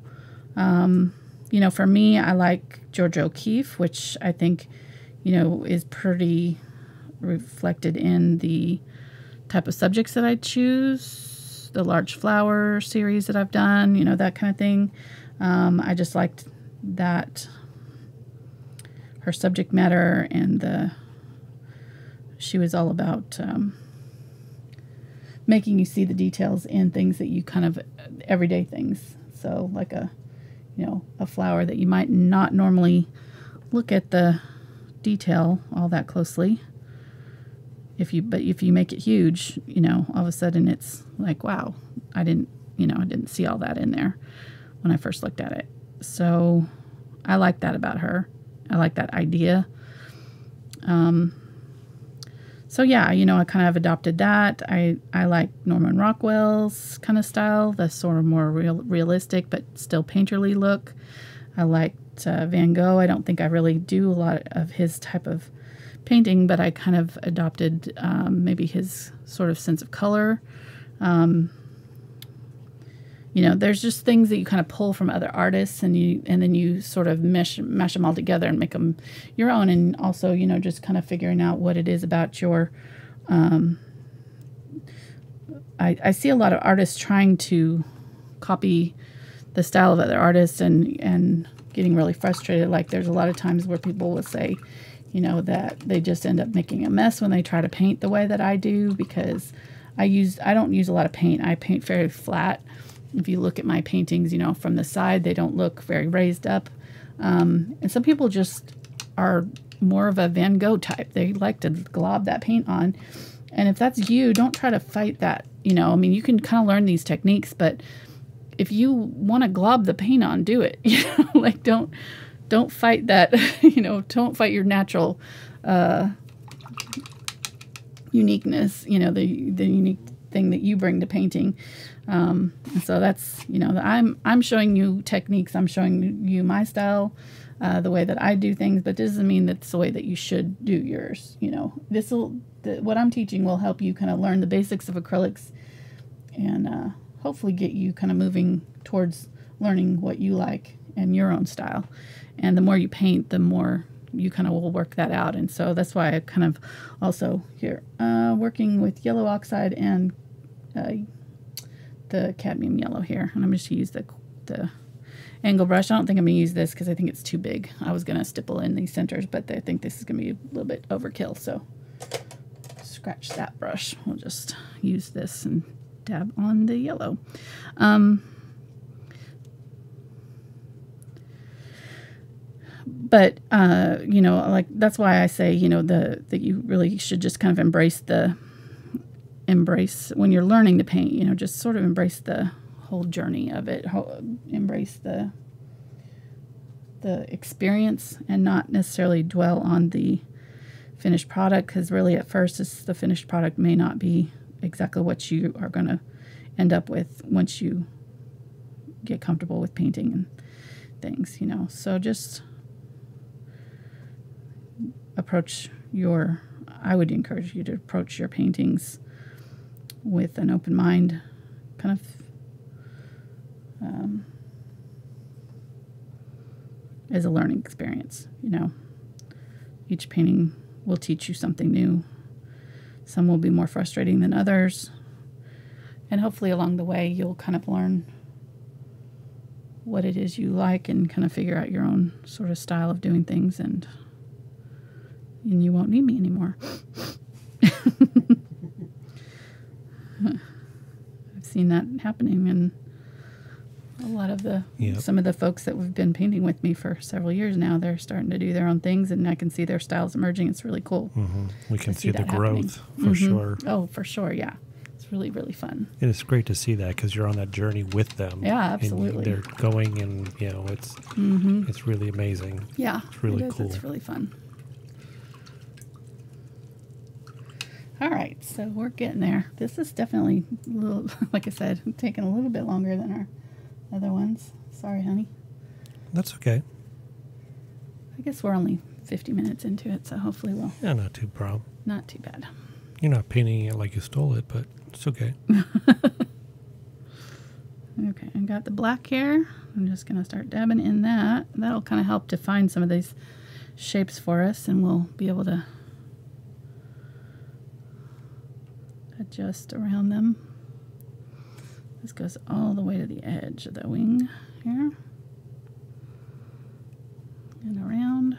for me, I like Georgia O'Keeffe, which I think, is pretty reflected in the type of subjects that I choose, the large flower series that I've done, that kind of thing. I just liked that her subject matter, and she was all about making you see the details in things that you kind of everyday things. So like a flower that you might not normally look at the detail all that closely. If you make it huge, all of a sudden it's like, wow, I didn't see all that in there when I first looked at it. So I like that about her. I like that idea. So yeah, I kind of adopted that. I like Norman Rockwell's kind of style, the sort of more realistic but still painterly look. I liked Van Gogh. I don't think I really do a lot of his type of painting, but I kind of adopted maybe his sort of sense of color. You know, there's just things that you kind of pull from other artists, and then you sort of mash them all together and make them your own. And also, you know, just kind of figuring out what it is about your. I see a lot of artists trying to copy the style of other artists and getting really frustrated. Like there's a lot of times where people will say, you know, that they just end up making a mess when they try to paint the way that I do, because I don't use a lot of paint. I paint very flat. If you look at my paintings, you know, from the side, they don't look very raised up. And some people just are more of a Van Gogh type. They like to glob that paint on. And if that's you, don't try to fight that. You know, I mean, you can kind of learn these techniques, but if you want to glob the paint on, do it. You know, like don't fight that. You know, don't fight your natural uniqueness. You know, the unique thing that you bring to painting. And so that's, you know, I'm showing you techniques. I'm showing you my style, the way that I do things, but this doesn't mean that's the way that you should do yours. You know, what I'm teaching will help you kind of learn the basics of acrylics and hopefully get you kind of moving towards learning what you like and your own style. And the more you paint, the more you kind of will work that out. And so that's why I kind of also here working with yellow oxide and the cadmium yellow here. And I'm just going to use the angle brush. I don't think I'm going to use this because I think it's too big. I was going to stipple in these centers, but I think this is going to be a little bit overkill. So scratch that brush. We'll just use this and dab on the yellow. But, you know, like, that's why I say, you know, that you really should just kind of embrace when you're learning to paint, you know, just sort of embrace the whole journey of it, embrace the experience and not necessarily dwell on the finished product, because really at first the finished product may not be exactly what you are going to end up with once you get comfortable with painting and things, you know. So just I would encourage you to approach your paintings with an open mind, kind of as a learning experience, you know. Each painting will teach you something new. Some will be more frustrating than others. And hopefully along the way you'll kind of learn what it is you like and kind of figure out your own sort of style of doing things, and you won't need me anymore. I've seen that happening, and a lot of some of the folks that have been painting with me for several years now, they're starting to do their own things, and I can see their styles emerging. It's really cool. We can see the growth for sure. Oh, for sure, yeah. It's really, really fun. And it's great to see that because you're on that journey with them. Yeah, absolutely. And they're going, and you know, it's really amazing. Yeah, it's really cool. It's really fun. All right, so we're getting there. This is definitely a little, like I said, taking a little bit longer than our other ones. Sorry, honey. That's okay. I guess we're only 50 minutes into it, so hopefully we'll... Yeah, not too problem. Not too bad. You're not painting it like you stole it, but it's okay. Okay, I got the black here. I'm just going to start dabbing in that. That'll kind of help define some of these shapes for us, and we'll be able to adjust around them. This goes all the way to the edge of the wing here and around.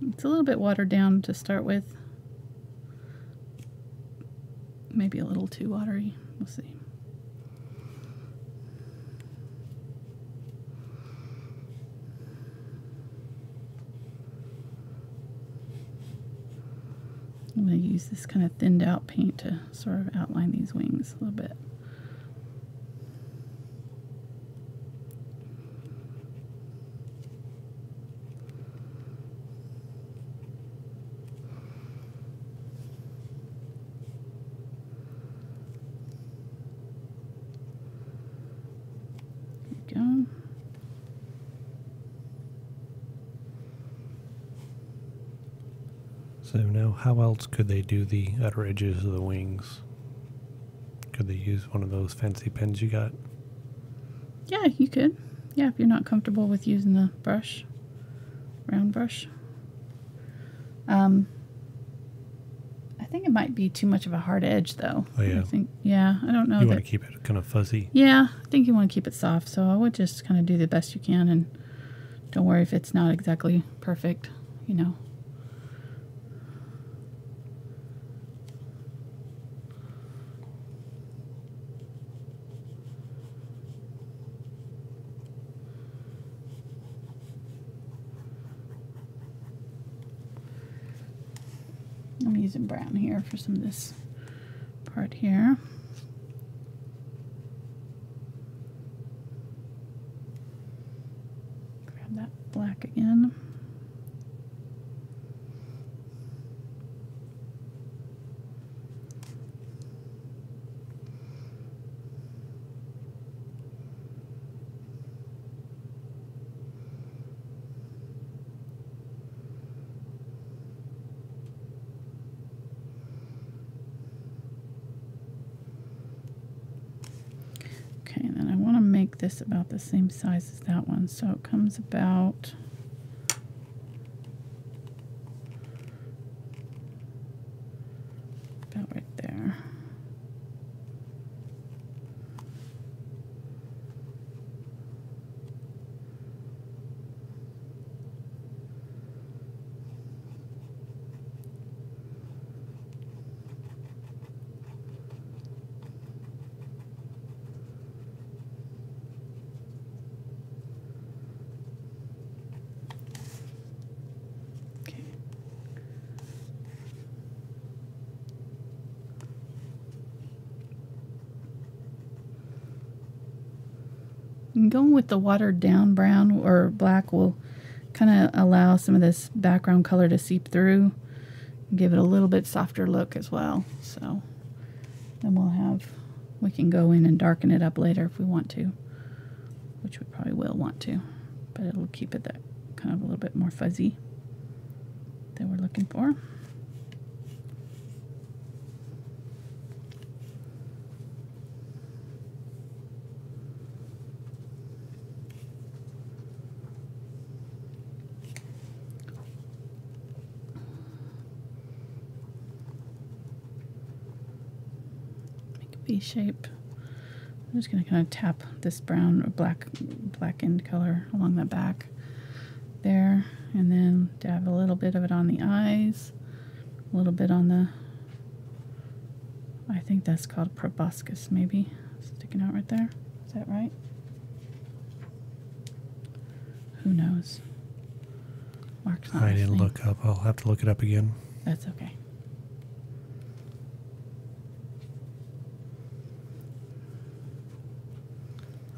It's a little bit watered down to start with. Maybe a little too watery. We'll see. I'm going to use this kind of thinned out paint to sort of outline these wings a little bit. There we go. So now how else could they do the outer edges of the wings? Could they use one of those fancy pens you got? Yeah, you could. Yeah, if you're not comfortable with using the brush, round brush. I think it might be too much of a hard edge, though. Oh, yeah. I don't know. You want to keep it kind of fuzzy? Yeah, I think you want to keep it soft, so I would just kind of do the best you can, and don't worry if it's not exactly perfect, you know. I'm using brown here for some of this part here. Grab that black again. Okay, and then I want to make this about the same size as that one, so it comes about right there. And going with the watered down brown or black will kind of allow some of this background color to seep through and give it a little bit softer look as well. So then we can go in and darken it up later if we want to, which we probably will want to, but it'll keep it that kind of a little bit more fuzzy that we're looking for. V shape. I'm just going to kind of tap this brown or black end color along the back there, and then dab a little bit of it on the eyes, a little bit on the, I think that's called proboscis maybe, sticking out right there. Is that right? Who knows? Mark's not I didn't listening. look up. I'll have to look it up again. That's okay.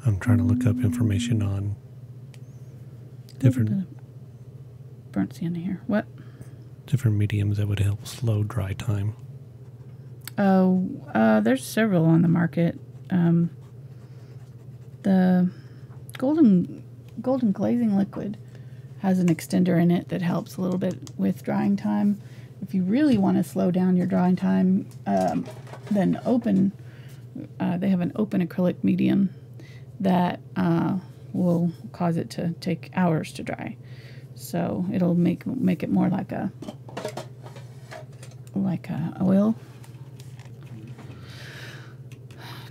I'm trying to look up information on different burnt sienna here. What? Different mediums that would help slow dry time. Oh, there's several on the market. The golden glazing liquid has an extender in it that helps a little bit with drying time. If you really want to slow down your drying time, then they have an open acrylic medium that will cause it to take hours to dry. So it'll make it more like a oil.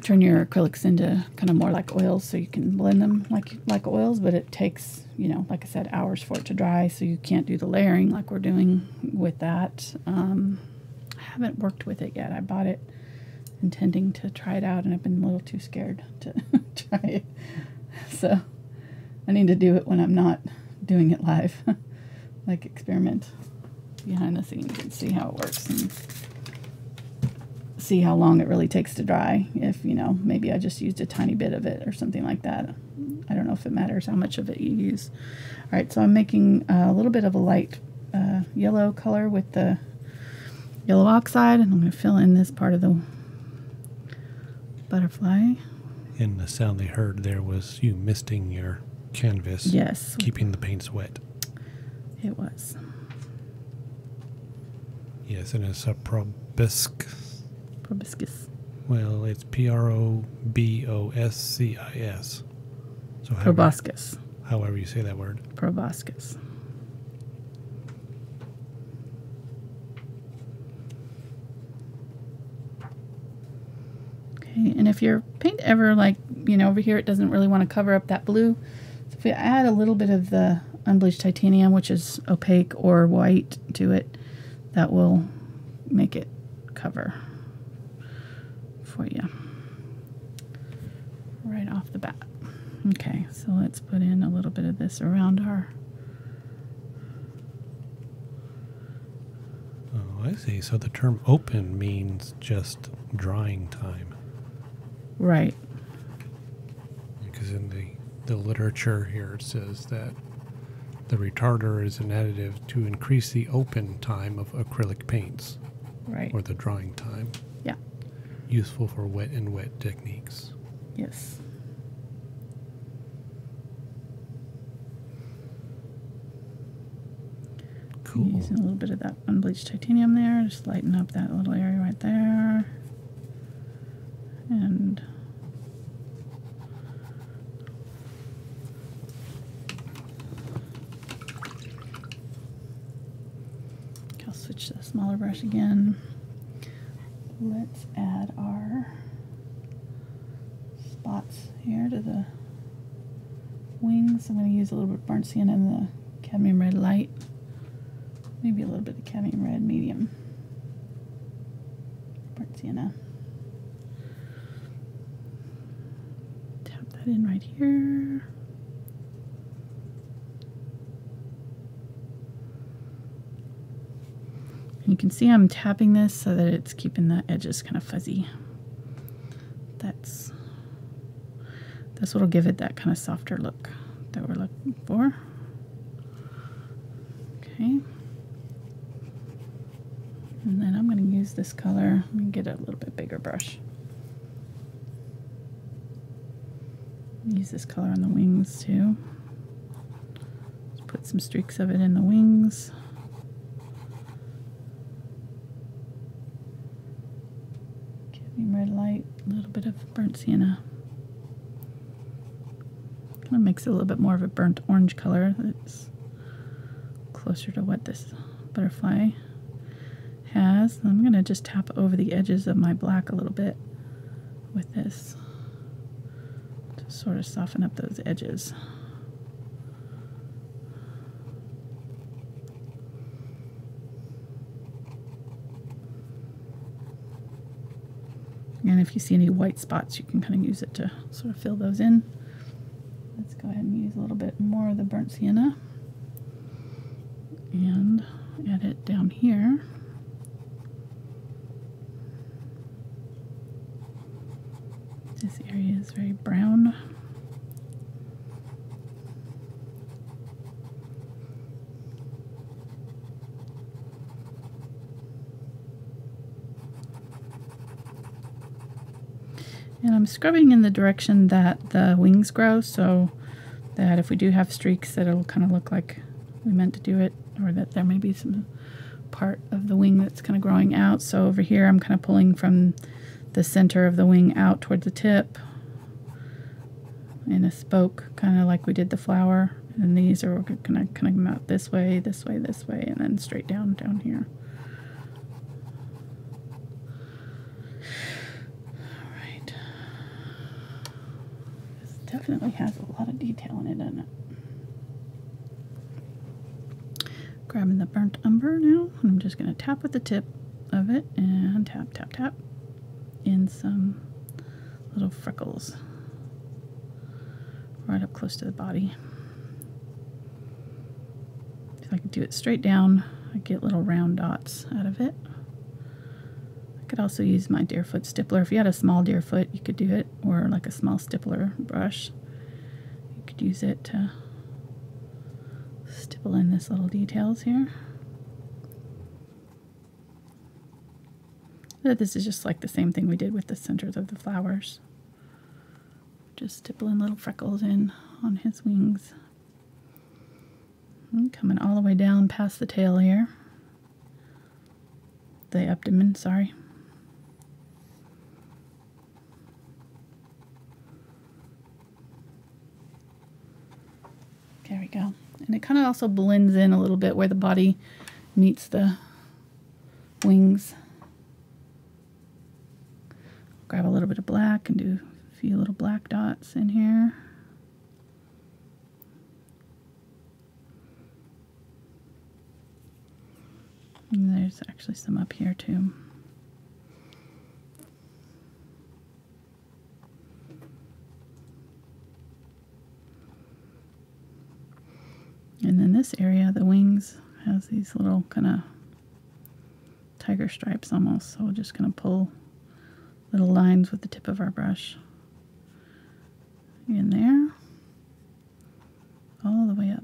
Turn your acrylics into kind of more like oils, so you can blend them like oils, but it takes, you know, like I said, hours for it to dry, so you can't do the layering like we're doing with that. I haven't worked with it yet. I bought it intending to try it out, and I've been a little too scared to try it. So I need to do it when I'm not doing it live, like experiment behind the scenes and see how it works and see how long it really takes to dry. If, you know, maybe I just used a tiny bit of it or something like that. I don't know if it matters how much of it you use. All right, so I'm making a little bit of a light yellow color with the yellow oxide, and I'm going to fill in this part of the butterfly. And the sound they heard there was you misting your canvas. Yes. Keeping the paints wet. It was. Yes, and it's a proboscis. Proboscis. Well, it's Proboscis. So Proboscis. However you say that word. Proboscis. Okay, and if your paint ever, like, you know, over here, it doesn't really want to cover up that blue. So if we add a little bit of the Unbleached Titanium, which is opaque or white, to it, that will make it cover for you right off the bat. Okay, so let's put in a little bit of this around our... Oh, I see. So the term open means just drying time. Right. Because in the literature here it says that the retarder is an additive to increase the open time of acrylic paints. Right. Or the drying time. Yeah. Useful for wet and wet techniques. Yes. Cool. Using a little bit of that unbleached titanium there, just lighten up that little area right there. And I'll switch to a smaller brush again. Let's add our spots here to the wings. I'm going to use a little bit of burnt sienna and the cadmium red light. Maybe a little bit of cadmium red medium. Burnt sienna. Tap that in right here. And you can see I'm tapping this so that it's keeping the edges kind of fuzzy. That's what'll give it that kind of softer look that we're looking for. Okay. And then I'm going to use this color. Let me get a little bit bigger brush. Use this color on the wings too. Just put some streaks of it in the wings. Cadmium red light, a little bit of burnt sienna. Kind of makes it a little bit more of a burnt orange color that's closer to what this butterfly has. I'm going to just tap over the edges of my black a little bit with this to sort of soften up those edges. And if you see any white spots, you can kind of use it to sort of fill those in. Let's go ahead and use a little bit more of the burnt sienna and add it down here. This area is very brown. And I'm scrubbing in the direction that the wings grow, so that if we do have streaks, that it'll kind of look like we meant to do it, or that there may be some part of the wing that's kind of growing out. So over here I'm kind of pulling from the center of the wing out towards the tip in a spoke, kind of like we did the flower. And these are going to kind of come out this way, this way, this way, and then straight down here. All right. This definitely has a lot of detail in it, doesn't it? Grabbing the burnt umber now, and I'm just going to tap with the tip of it and tap, tap, tap in some little freckles right up close to the body. If I could do it straight down, I get little round dots out of it. I could also use my Deerfoot stippler. If you had a small Deerfoot, you could do it, or like a small stippler brush. You could use it to stipple in this little details here. This is just like the same thing we did with the centers of the flowers. Just stipple in little freckles in on his wings. And coming all the way down past the tail here. the abdomen, sorry. There we go. And it kind of also blends in a little bit where the body meets the wings. Grab a little bit of black and do a few little black dots in here. And there's actually some up here too. And then this area, the wings, has these little kind of tiger stripes almost. So we're just going to pull little lines with the tip of our brush in there, all the way up.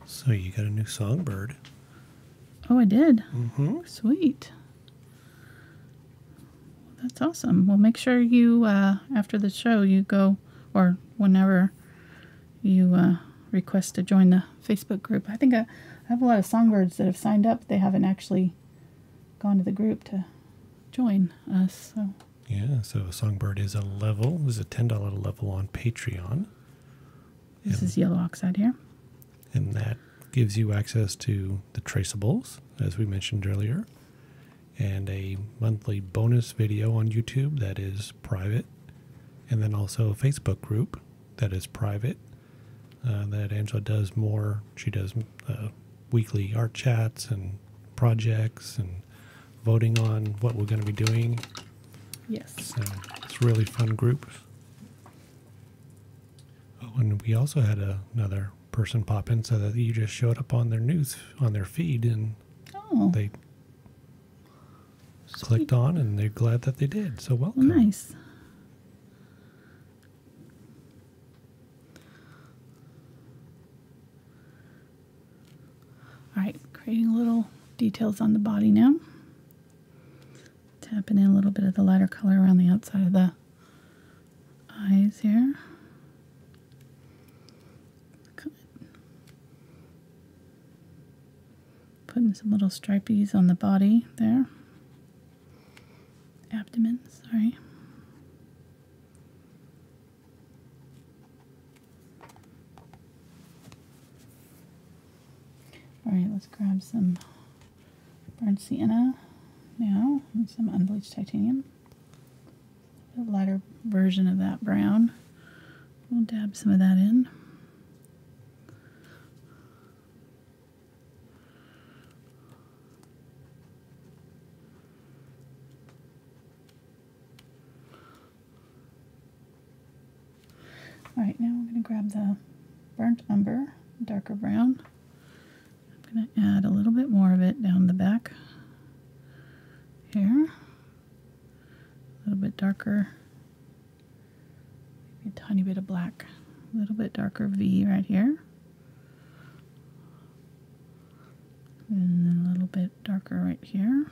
So you got a new songbird. Oh, I did? Mm-hmm. Sweet. That's awesome. Well, make sure you, after the show, you go, or whenever you request to join the Facebook group. I think I have a lot of songbirds that have signed up. They haven't actually gone to the group to join us. So. Yeah, so a songbird is a $10 level on Patreon. This is yellow oxide here. And that gives you access to the traceables, as we mentioned earlier, and a monthly bonus video on YouTube that is private, and then also a Facebook group that is private, that Angela does more. She does weekly art chats and projects and voting on what we're going to be doing. Yes. So it's a really fun group. Oh, and we also had another person pop in, so that you just showed up on their news, on their feed, and they clicked on, and they're glad that they did. So welcome. Well, nice. All right, creating little details on the body now. Tapping in a little bit of the lighter color around the outside of the eyes here. Putting some little stripeys on the body there. Abdomen, sorry. All right, let's grab some burnt sienna now and some unbleached titanium. A lighter version of that brown. We'll dab some of that in. All right, now we're going to grab the burnt umber, darker brown. I'm going to add a little bit more of it down the back here. A little bit darker, maybe a tiny bit of black. A little bit darker V right here. And then a little bit darker right here.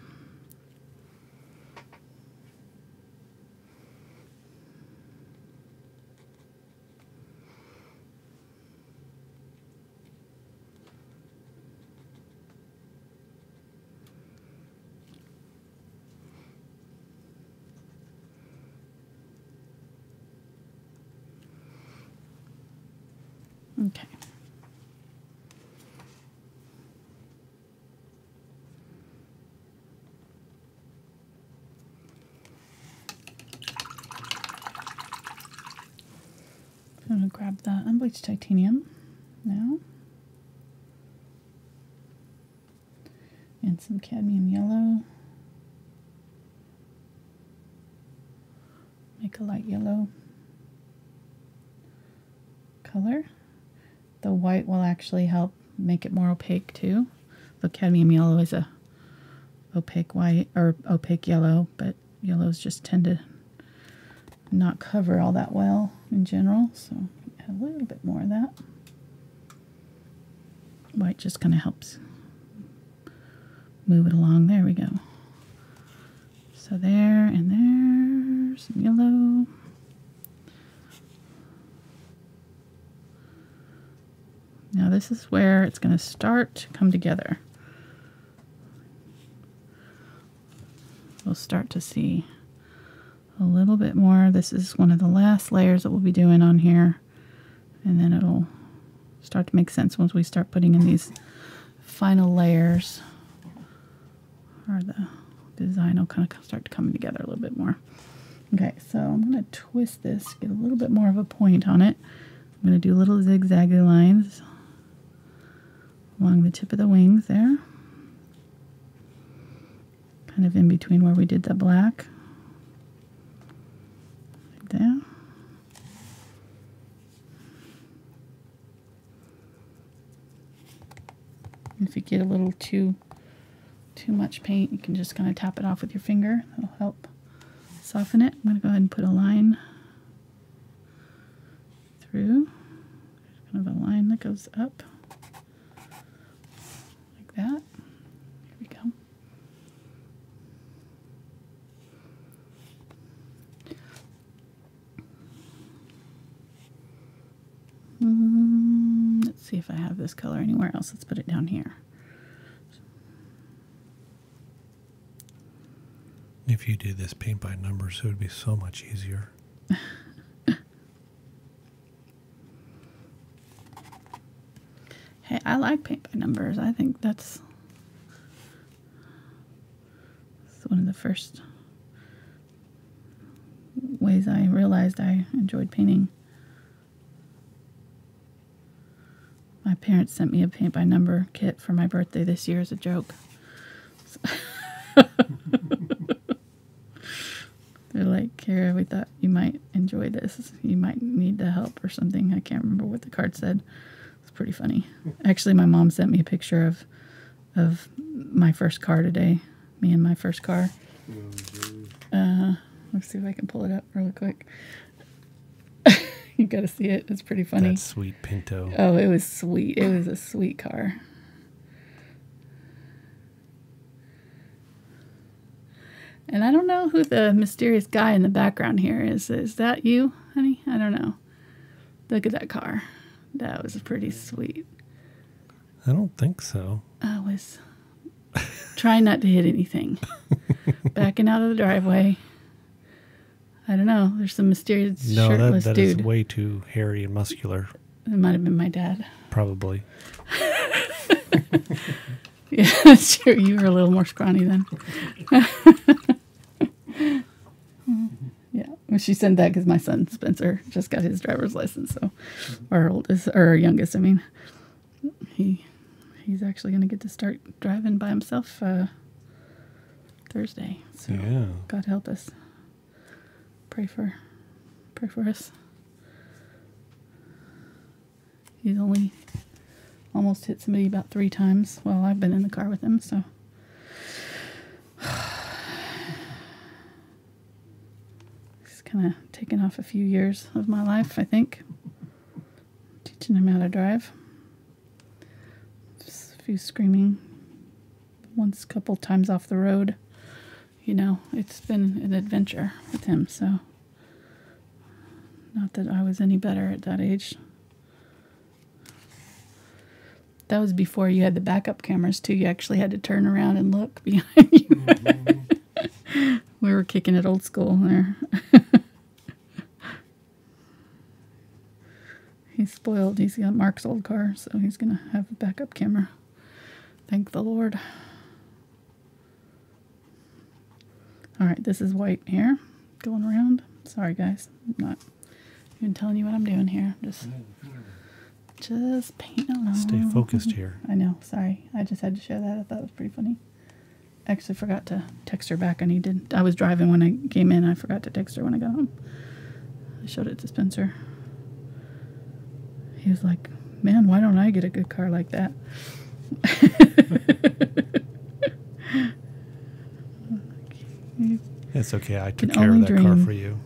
Okay. I'm going to grab the unbleached titanium now. And some cadmium yellow. Make a light yellow color. The white will actually help make it more opaque too. The cadmium yellow is a opaque white or opaque yellow, but yellows just tend to not cover all that well in general, so add a little bit more of that. White just kind of helps move it along. There we go. So there and there, some yellow. this is where it's going to start to come together. We'll start to see a little bit more. This is one of the last layers that we'll be doing on here. And then it'll start to make sense once we start putting in these final layers. Or the design will kind of start coming together a little bit more. Okay, so I'm going to twist this, get a little bit more of a point on it. I'm going to do little zigzaggy lines along the tip of the wings there. Kind of in between where we did the black. Like that. If you get a little too much paint, you can just kind of tap it off with your finger. That'll help soften it. I'm going to go ahead and put a line through. Kind of a line that goes up. Like that. Here we go. Let's see if I have this color anywhere else. Let's put it down here. If you did this paint by numbers, it would be so much easier. Hey, I like paint by numbers. I think that's one of the first ways I realized I enjoyed painting. My parents sent me a paint by number kit for my birthday this year as a joke. They're like, Kara, we thought you might enjoy this. You might need the help or something. I can't remember what the card said. It's pretty funny. Actually, my mom sent me a picture of my first car today. Me and my first car. Let's see if I can pull it up really quick. You got to see it. It's pretty funny. That sweet Pinto. Oh, it was sweet. It was a sweet car. And I don't know who the mysterious guy in the background here is. Is that you, honey? I don't know. Look at that car. That was pretty sweet. I don't think so. I was trying not to hit anything. Backing out of the driveway. I don't know. There's some mysterious shirtless that dude. is way too hairy and muscular. It might have been my dad. Probably. Yeah, that's true. You were a little more scrawny then. Yeah, well, she said that because my son Spencer just got his driver's license. So, our oldest or our youngest, I mean, he's actually going to get to start driving by himself Thursday. So, yeah. God help us. Pray for us. He's only almost hit somebody about 3 times while I've been in the car with him, so. He's kind of taken off a few years of my life, I think. Teaching him how to drive. Just a few screaming. Once a couple times off the road. You know, it's been an adventure with him, so. Not that I was any better at that age. That was before you had the backup cameras, too. You actually had to turn around and look behind you. Mm-hmm. We were kicking it old school there. He's spoiled. He's got Mark's old car, so he's going to have a backup camera. Thank the Lord. All right, this is white here, going around. Sorry, guys. I'm not even telling you what I'm doing here. Just paint along. Stay focused here. I know. Sorry. I just had to share that. I thought it was pretty funny. Actually forgot to text her back. I was driving when I came in. I forgot to text her when I got home. I showed it to Spencer. He was like, man, why don't I get a good car like that? It's okay. I took care of that car for you.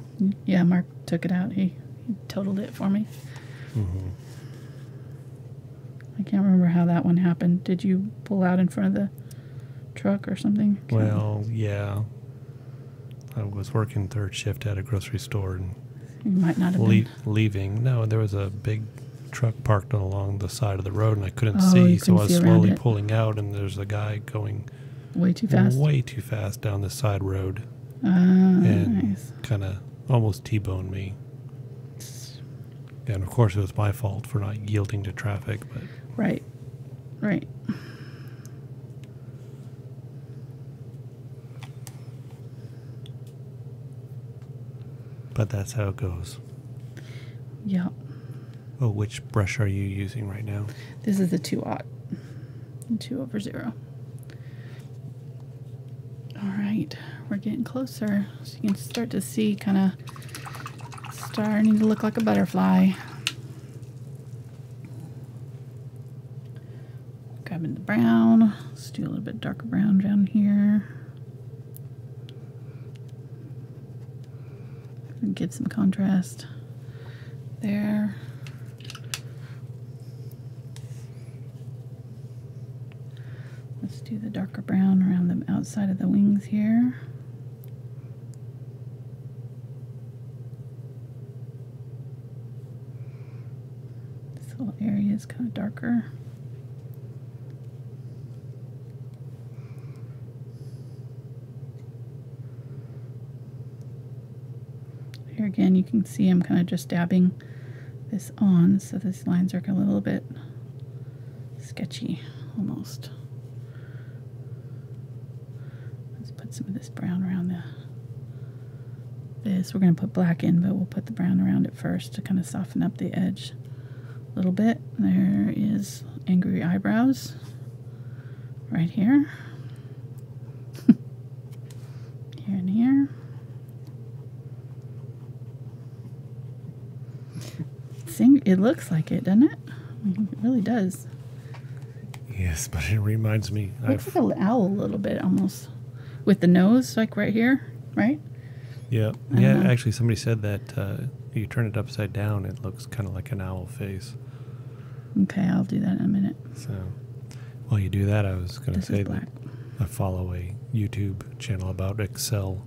Yeah, Mark took it out. He totaled it for me. Mm-hmm. I can't remember how that one happened. Did you pull out in front of the truck or something? Well, yeah. I was working third shift at a grocery store and you might not have been. leaving. No, there was a big truck parked along the side of the road, and I couldn't Oh, see, you so I was couldn't see around slowly it. pulling out, and there's a guy going Way too fast. down the side road, Ah, and nice. kind of almost T-boned me. And of course, it was my fault for not yielding to traffic, but Right. Right. that's how it goes. Yeah. Oh, which brush are you using right now? This is the 2/0. 2/0. All right. We're getting closer. So you can start to see kind of starting to look like a butterfly. Grabbing the brown. Let's do a little bit darker brown down here. And get some contrast there. Let's do the darker brown around the outside of the wings here. This little area is kind of darker. Here again, you can see I'm kind of just dabbing this on, so these lines are a little bit sketchy almost. Let's put some of this brown around this. We're going to put black in, but we'll put the brown around it first to kind of soften up the edge a little bit. There is angry eyebrows right here. Here and here. It looks like it, doesn't it? I mean, it really does. Yes, but it reminds me. Looks like an owl a little bit almost. With the nose, like right here, right? Yeah. Yeah, actually, somebody said that you turn it upside down, it looks kind of like an owl face. Okay, I'll do that in a minute. So, while you do that, I was going to This say is that black. I follow a YouTube channel about Excel.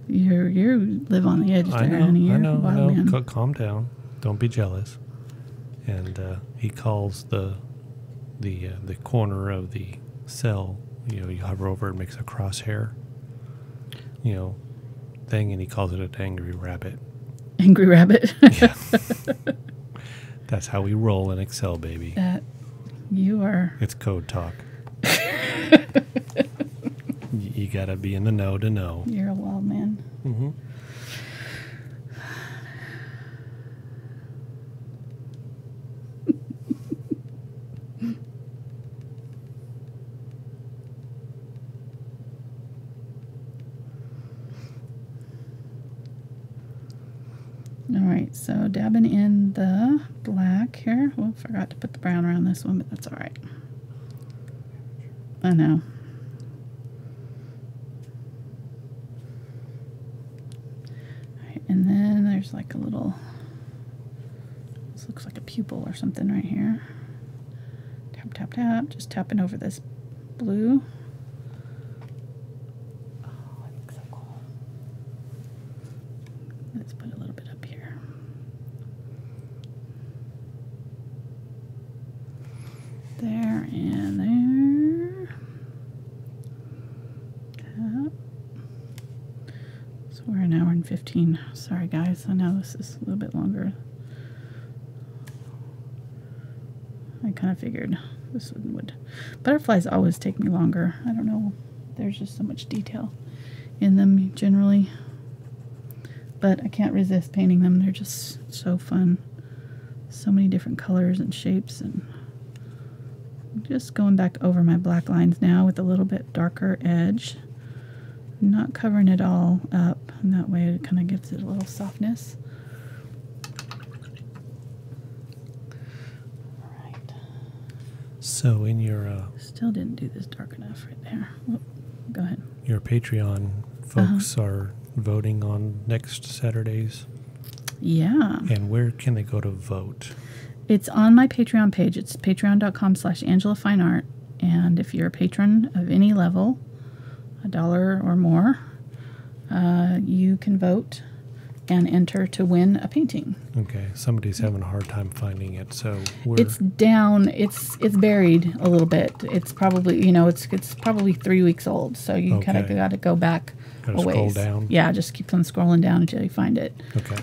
You live on the edge there, I know, honey. I You're a know, I wild know. man. Calm down. Don't be jealous. And he calls the corner of the cell, you hover over it, makes a crosshair, thing, and he calls it an angry rabbit. Angry rabbit. Yeah. That's how we roll in Excel, baby. That you are. It's code talk. You gotta be in the know to know. You're a wild man. Mm-hmm. All right, so dabbing in the black here. Well, forgot to put the brown around this one, but that's all right. I know. All right, and then there's like a little, this looks like a pupil or something right here. Tap, tap, tap, just tapping over this blue. Oh, I think so cool. Let's put a little bit up here. There and there. Tap. So we're an hour and 15. Sorry guys, I know this is a little bit longer. I kind of figured this one would. Butterflies always take me longer. I don't know. There's just so much detail in them generally. But I can't resist painting them. They're just so fun. So many different colors and shapes. And I'm just going back over my black lines now with a little bit darker edge. Not covering it all up. And that way it kind of gives it a little softness. So in your Still didn't do this dark enough right there. Whoop. Go ahead. your Patreon folks are voting on next Saturdays. Yeah. And where can they go to vote? It's on my Patreon page. It's patreon.com/AngelaFineArt. And if you're a patron of any level, $1 or more, you can vote. and enter to win a painting. Okay, somebody's having a hard time finding it, so It's down. It's buried a little bit. It's probably, you know, it's probably 3 weeks old. So you kind of got to go back gotta a ways. scroll down. Yeah, just keep on scrolling down until you find it. Okay.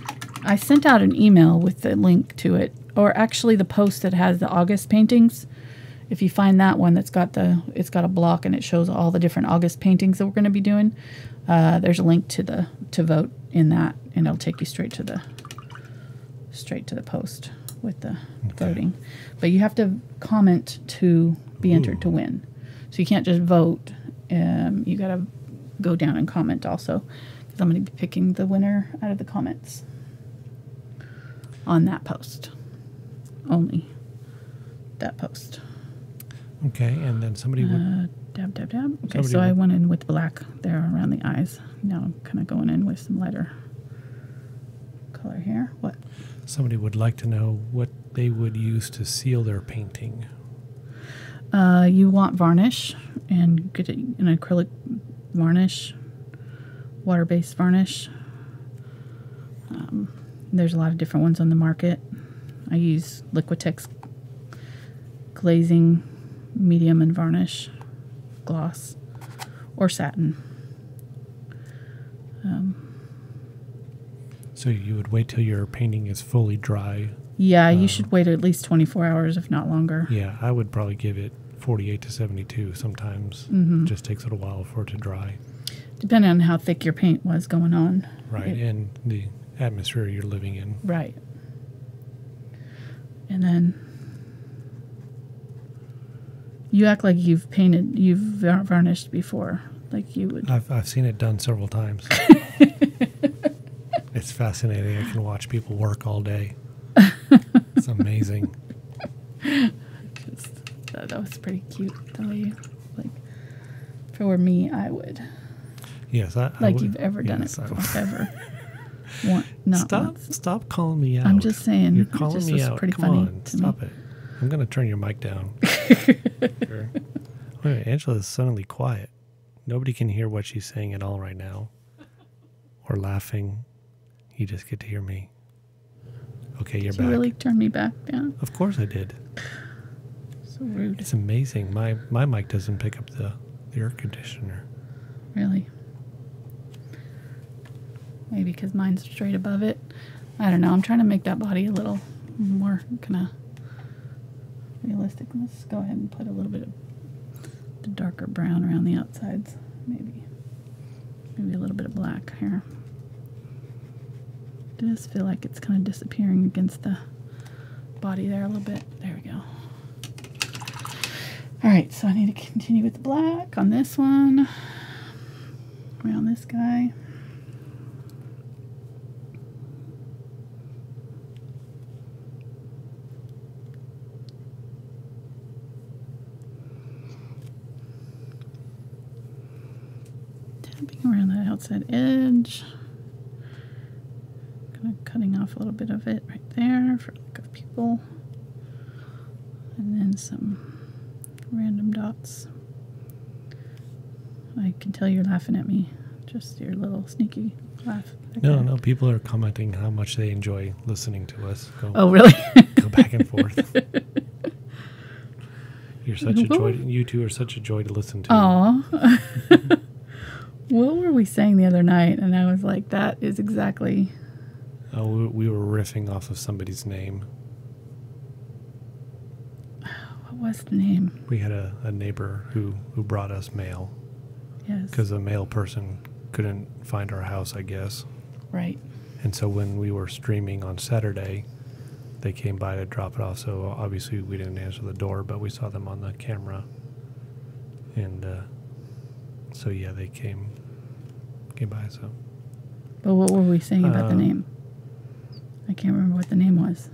I sent out an email with the link to it, or actually the post that has the August paintings. If you find that one it's got a block and it shows all the different August paintings that we're going to be doing. There's a link to vote in that, and it'll take you straight to the post with the voting. But you have to comment to be entered to win. So you can't just vote. You got to go down and comment also, because I'm going to be picking the winner out of the comments on that post. Only that post. Okay, and then somebody would... Dab. Okay, so I went in with black there around the eyes. Now I'm kind of going in with some lighter color here. What? Somebody would like to know what they would use to seal their painting. You want varnish, and get an acrylic varnish, water-based varnish. There's a lot of different ones on the market. I use Liquitex Glazing Medium and Varnish Gloss, or Satin. So you would wait till your painting is fully dry? Yeah, you should wait at least 24 hours, if not longer. Yeah, I would probably give it 48 to 72 sometimes. It just takes a little while for it to dry. Depending on how thick your paint was going on. Right, and the atmosphere you're living in. Right. And then you act like you've varnished before, like you would. I've seen it done several times. It's fascinating. I can watch people work all day. It's amazing. That was pretty cute. The way you, like, for me, I would. Yes, I like would, you've ever done it before, ever. Stop calling me out. I'm just saying. You're calling me out. Pretty Come funny on, stop it. I'm going to turn your mic down. Sure. Wait, Angela is suddenly quiet. Nobody can hear what she's saying at all right now. Or laughing. You just get to hear me. Okay, you're back. You really turned me back down? Of course I did. So rude. It's amazing. My mic doesn't pick up the air conditioner. Really? Maybe because mine's straight above it. I don't know. I'm trying to make that body a little more kind of realistic. Let's go ahead and put a little bit of the darker brown around the outsides. Maybe a little bit of black here. I just feel like it's kind of disappearing against the body there a little bit. There we go. All right, so I need to continue with the black on this one. Around this guy. Tapping around that outside edge. Kind of cutting off a little bit of it right there for like a pupil. And then some random dots. I can tell you're laughing at me. Just your little sneaky laugh. No, people are commenting how much they enjoy listening to us. Oh, really? Go back and forth. You're such a joy. You two are such a joy to listen to. Aw. What were we saying the other night? And I was like, that is exactly... Oh, we were riffing off of somebody's name. What was the name? We had a neighbor who brought us mail. Yes. Because a mail person couldn't find our house, I guess. Right. And so when we were streaming on Saturday, they came by to drop it off. So obviously we didn't answer the door, but we saw them on the camera. And so yeah, they came by. So. But what were we saying about the name? I can't remember what the name was.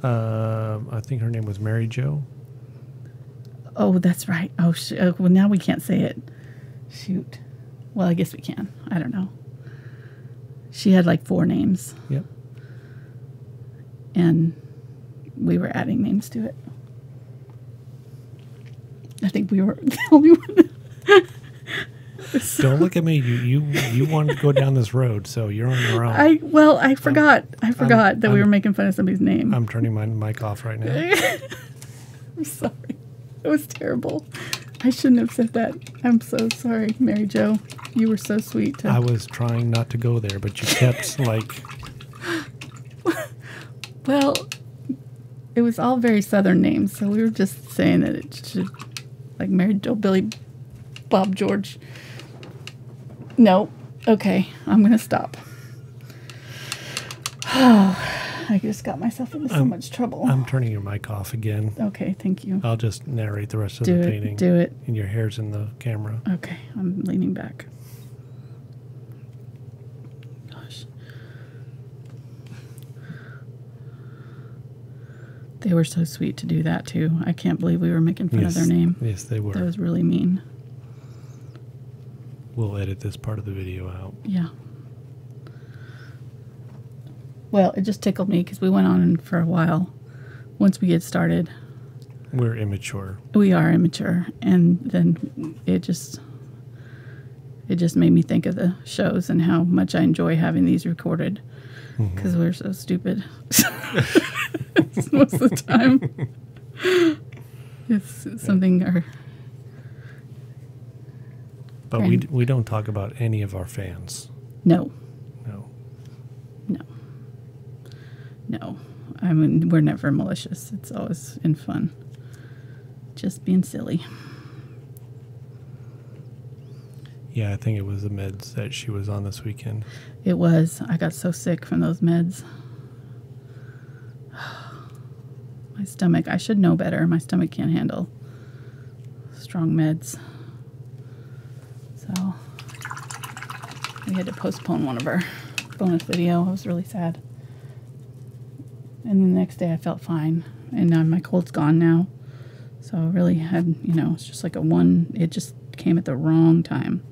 I think her name was Mary Jo. Oh, that's right. Oh, well, now we can't say it. Shoot. Well, I guess we can. I don't know. She had like 4 names. Yep. And we were adding names to it. I think we were the only one. Don't look at me. You wanted to go down this road, so you're on your own. I forgot that we were making fun of somebody's name. I'm turning my mic off right now. I'm sorry. It was terrible. I shouldn't have said that. I'm so sorry, Mary Jo. You were so sweet. I was trying not to go there, but you kept like... Well, it was all very Southern names, so we were just saying that it should... Like Mary Jo, Billy, Bob, George. No. Okay, I'm going to stop. I just got myself into so much trouble. I'm turning your mic off again. Okay, thank you. I'll just narrate the rest of the painting. Do it. And your hair's in the camera. Okay, I'm leaning back. Gosh. They were so sweet to do that, too. I can't believe we were making fun of their name. Yes, they were. That was really mean. We'll edit this part of the video out. Yeah. Well, it just tickled me because we went on for a while. Once we get started. We're immature. We are immature. And then it just made me think of the shows and how much I enjoy having these recorded. Because we're so stupid. Most of the time. It's something But we don't talk about any of our fans. No. No. No. No. I mean, we're never malicious. It's always in fun. Just being silly. Yeah, I think it was the meds that she was on this weekend. It was. I got so sick from those meds. My stomach, I should know better. My stomach can't handle strong meds. So we had to postpone one of our bonus video. I was really sad. And the next day I felt fine. And my cold's gone now. So I really had, it's just like it just came at the wrong time.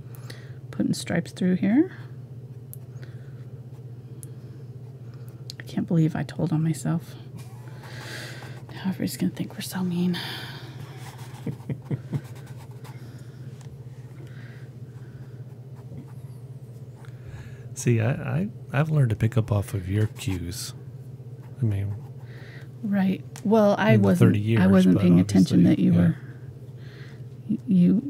Putting stripes through here. I can't believe I told on myself. Now everybody's going to think we're so mean. See, I've learned to pick up off of your cues. I mean... Right. Well, I wasn't paying attention that you were... You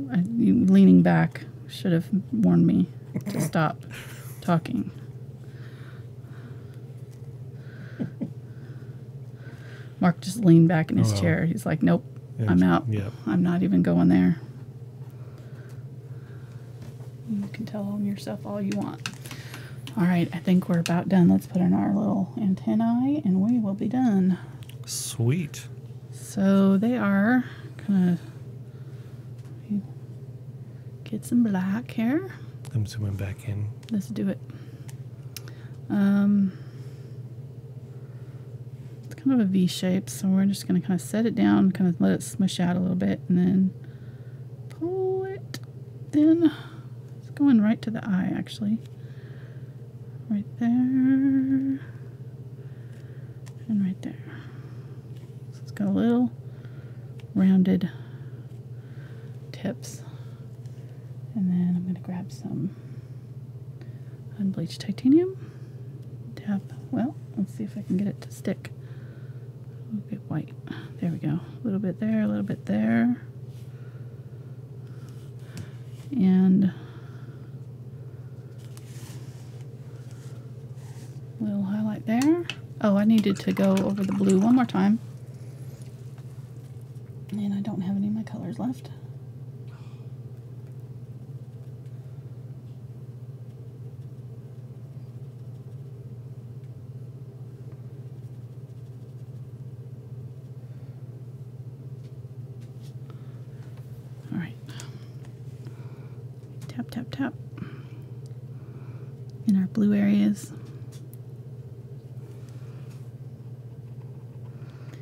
leaning back should have warned me to stop talking. Mark just leaned back in his chair. He's like, nope, I'm out. Yep. I'm not even going there. You can tell on yourself all you want. All right, I think we're about done. Let's put in our little antennae, and we will be done. Sweet. So they are going to get some black here. I'm zooming back in. Let's do it. It's kind of a V shape, so we're just going to kind of set it down, kind of let it smush out a little bit, and then pull it. Then it's going right to the eye, actually. Right there. And right there. So it's got a little rounded tips. And then I'm going to grab some Unbleached Titanium. Well, let's see if I can get it to stick. A little bit white. There we go. A little bit there, a little bit there. And a little highlight there. Oh, I needed to go over the blue one more time. And I don't have any of my colors left. All right. Tap, tap, tap. In our blue areas.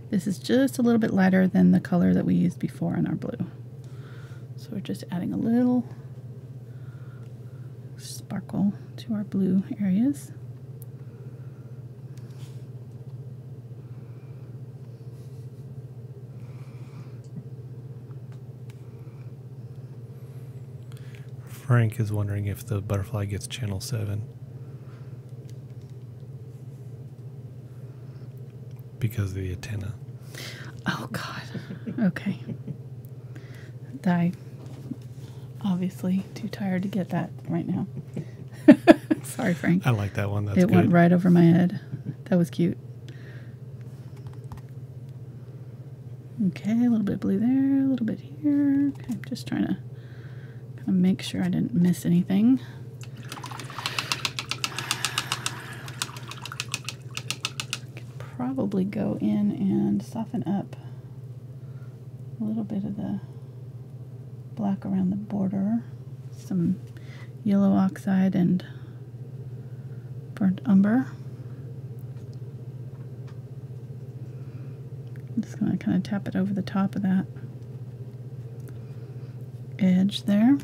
This is just a little bit lighter than the color that we used before in our blue. So we're just adding a little sparkle to our blue areas. Frank is wondering if the butterfly gets channel 7. Because of the antenna. Oh, God. Okay. I obviously too tired to get that right now. Sorry, Frank. I like that one. That's it good. Went right over my head. That was cute. Okay, a little bit of blue there, a little bit here. Okay, I'm just trying to kind of make sure I didn't miss anything. Could probably go in and soften up a little bit of the black around the border. Some yellow oxide and burnt umber. I'm just going to kind of tap it over the top of that edge there.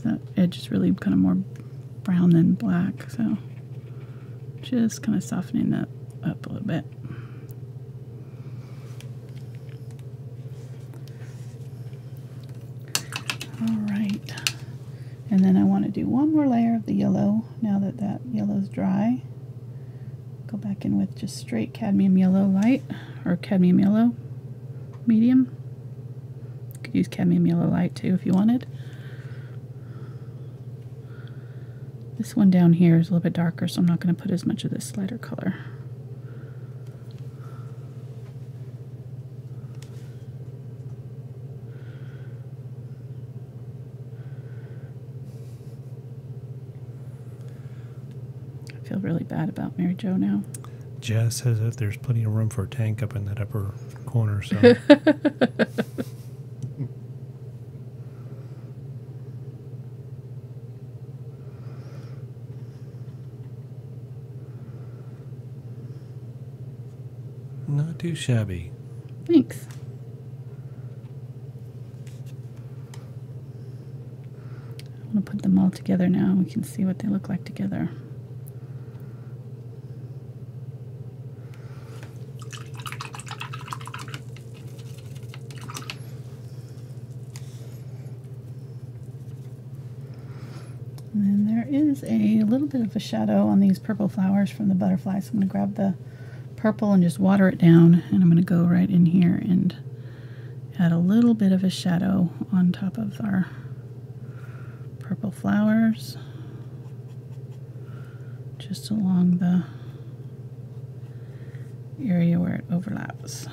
That edge is really kind of more brown than black, so just kind of softening that up a little bit. Alright, and then I want to do one more layer of the yellow now that that yellow's dry. Go back in with just straight cadmium yellow light, or cadmium yellow medium. You could use cadmium yellow light too if you wanted. This one down here is a little bit darker, so I'm not going to put as much of this lighter color. I feel really bad about Mary Jo now. Jazz says that there's plenty of room for a tank up in that upper corner, so... Not too shabby. Thanks. I want to put them all together now. We can see what they look like together. And then there is a little bit of a shadow on these purple flowers from the butterflies. So I'm going to grab the purple and just water it down, and I'm going to go right in here and add a little bit of a shadow on top of our purple flowers, just along the area where it overlaps.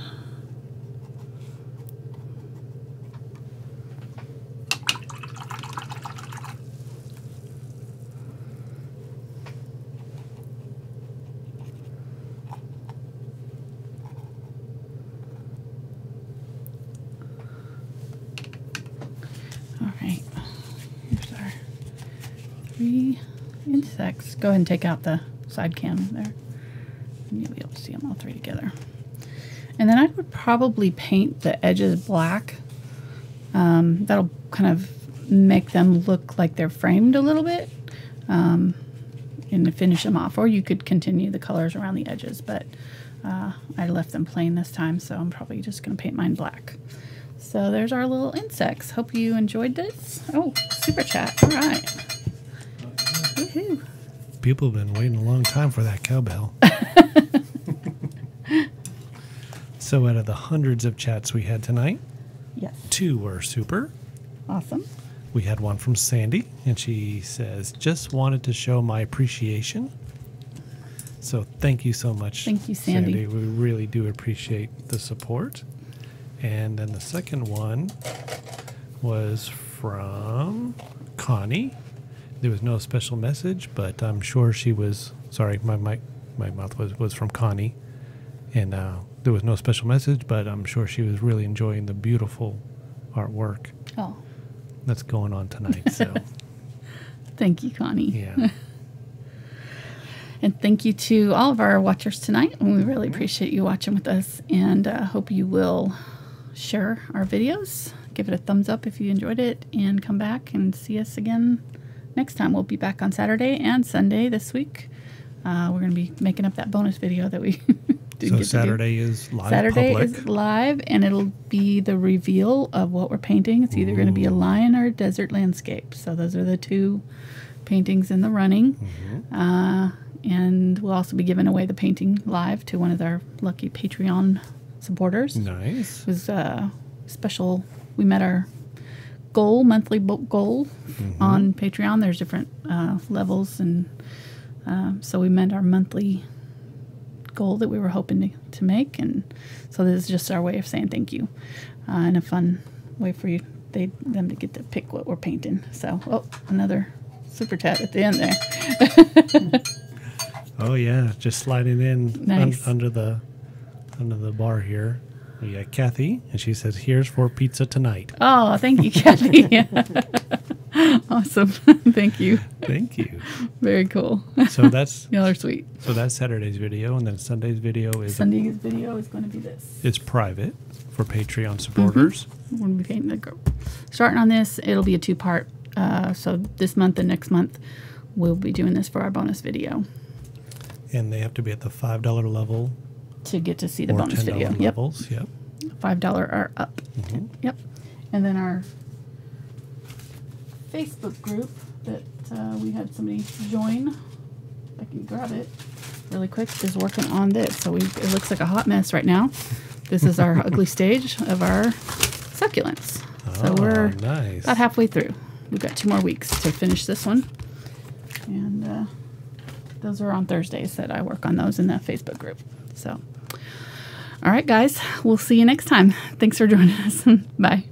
Alright, here's our 3 insects. Go ahead and take out the side cam there, and you'll be able to see them all 3 together. And then I would probably paint the edges black. That'll kind of make them look like they're framed a little bit, and to finish them off. Or you could continue the colors around the edges, but I left them plain this time, so I'm probably just going to paint mine black. So there's our little insects. Hope you enjoyed this. Oh, super chat. All right. Woohoo. People have been waiting a long time for that cowbell. So out of the hundreds of chats we had tonight, Yes. 2 were super. Awesome. We had one from Sandy, and she says, just wanted to show my appreciation. So thank you so much. Thank you, Sandy. We really do appreciate the support. And then the second one was from Connie. There was no special message, but I'm sure she was, sorry, my mouth was from Connie. And there was no special message, but I'm sure she was really enjoying the beautiful artwork that's going on tonight. So Thank you, Connie. yeah. And thank you to all of our watchers tonight. We really appreciate you watching with us, and hope you will share our videos. Give it a thumbs up if you enjoyed it, and come back and see us again next time. We'll be back on Saturday and Sunday this week. we're going to be making up that bonus video that we didn't So get Saturday to do. is live Saturday public. is live, and it'll be the reveal of what we're painting. It's either going to be a lion or a desert landscape. So those are the two paintings in the running. And we'll also be giving away the painting live to one of our lucky Patreon supporters. Nice. It was special. We met our monthly goal on Patreon. There's different levels, and so we met our monthly goal that we were hoping to make, and so this is just our way of saying thank you, and a fun way for them to get to pick what we're painting. So, another super tat at the end there. Oh yeah, just sliding in Nice. under the bar here. We got Kathy, and she says, "Here's for pizza tonight." Oh, thank you, Kathy. Awesome. Thank you. Thank you. Very cool. So that's Y'all are sweet. so that's Saturday's video, and then Sunday's video is Sunday's video is going to be this. it's private for Patreon supporters. We're going to be painting the girl. Starting on this, it'll be a 2-part. So this month and next month, we'll be doing this for our bonus video. And they have to be at the $5 level To get to see the or bonus $10 video. levels. Yep. $5 or up. Yep. And then our Facebook group that we had somebody join, if I can grab it really quick, is working on this. So it looks like a hot mess right now. This is our ugly stage of our succulents. So we're nice. about halfway through. We've got 2 more weeks to finish this one. And those are on Thursdays that I work on those in the Facebook group. So, all right, guys, we'll see you next time. Thanks for joining us. Bye.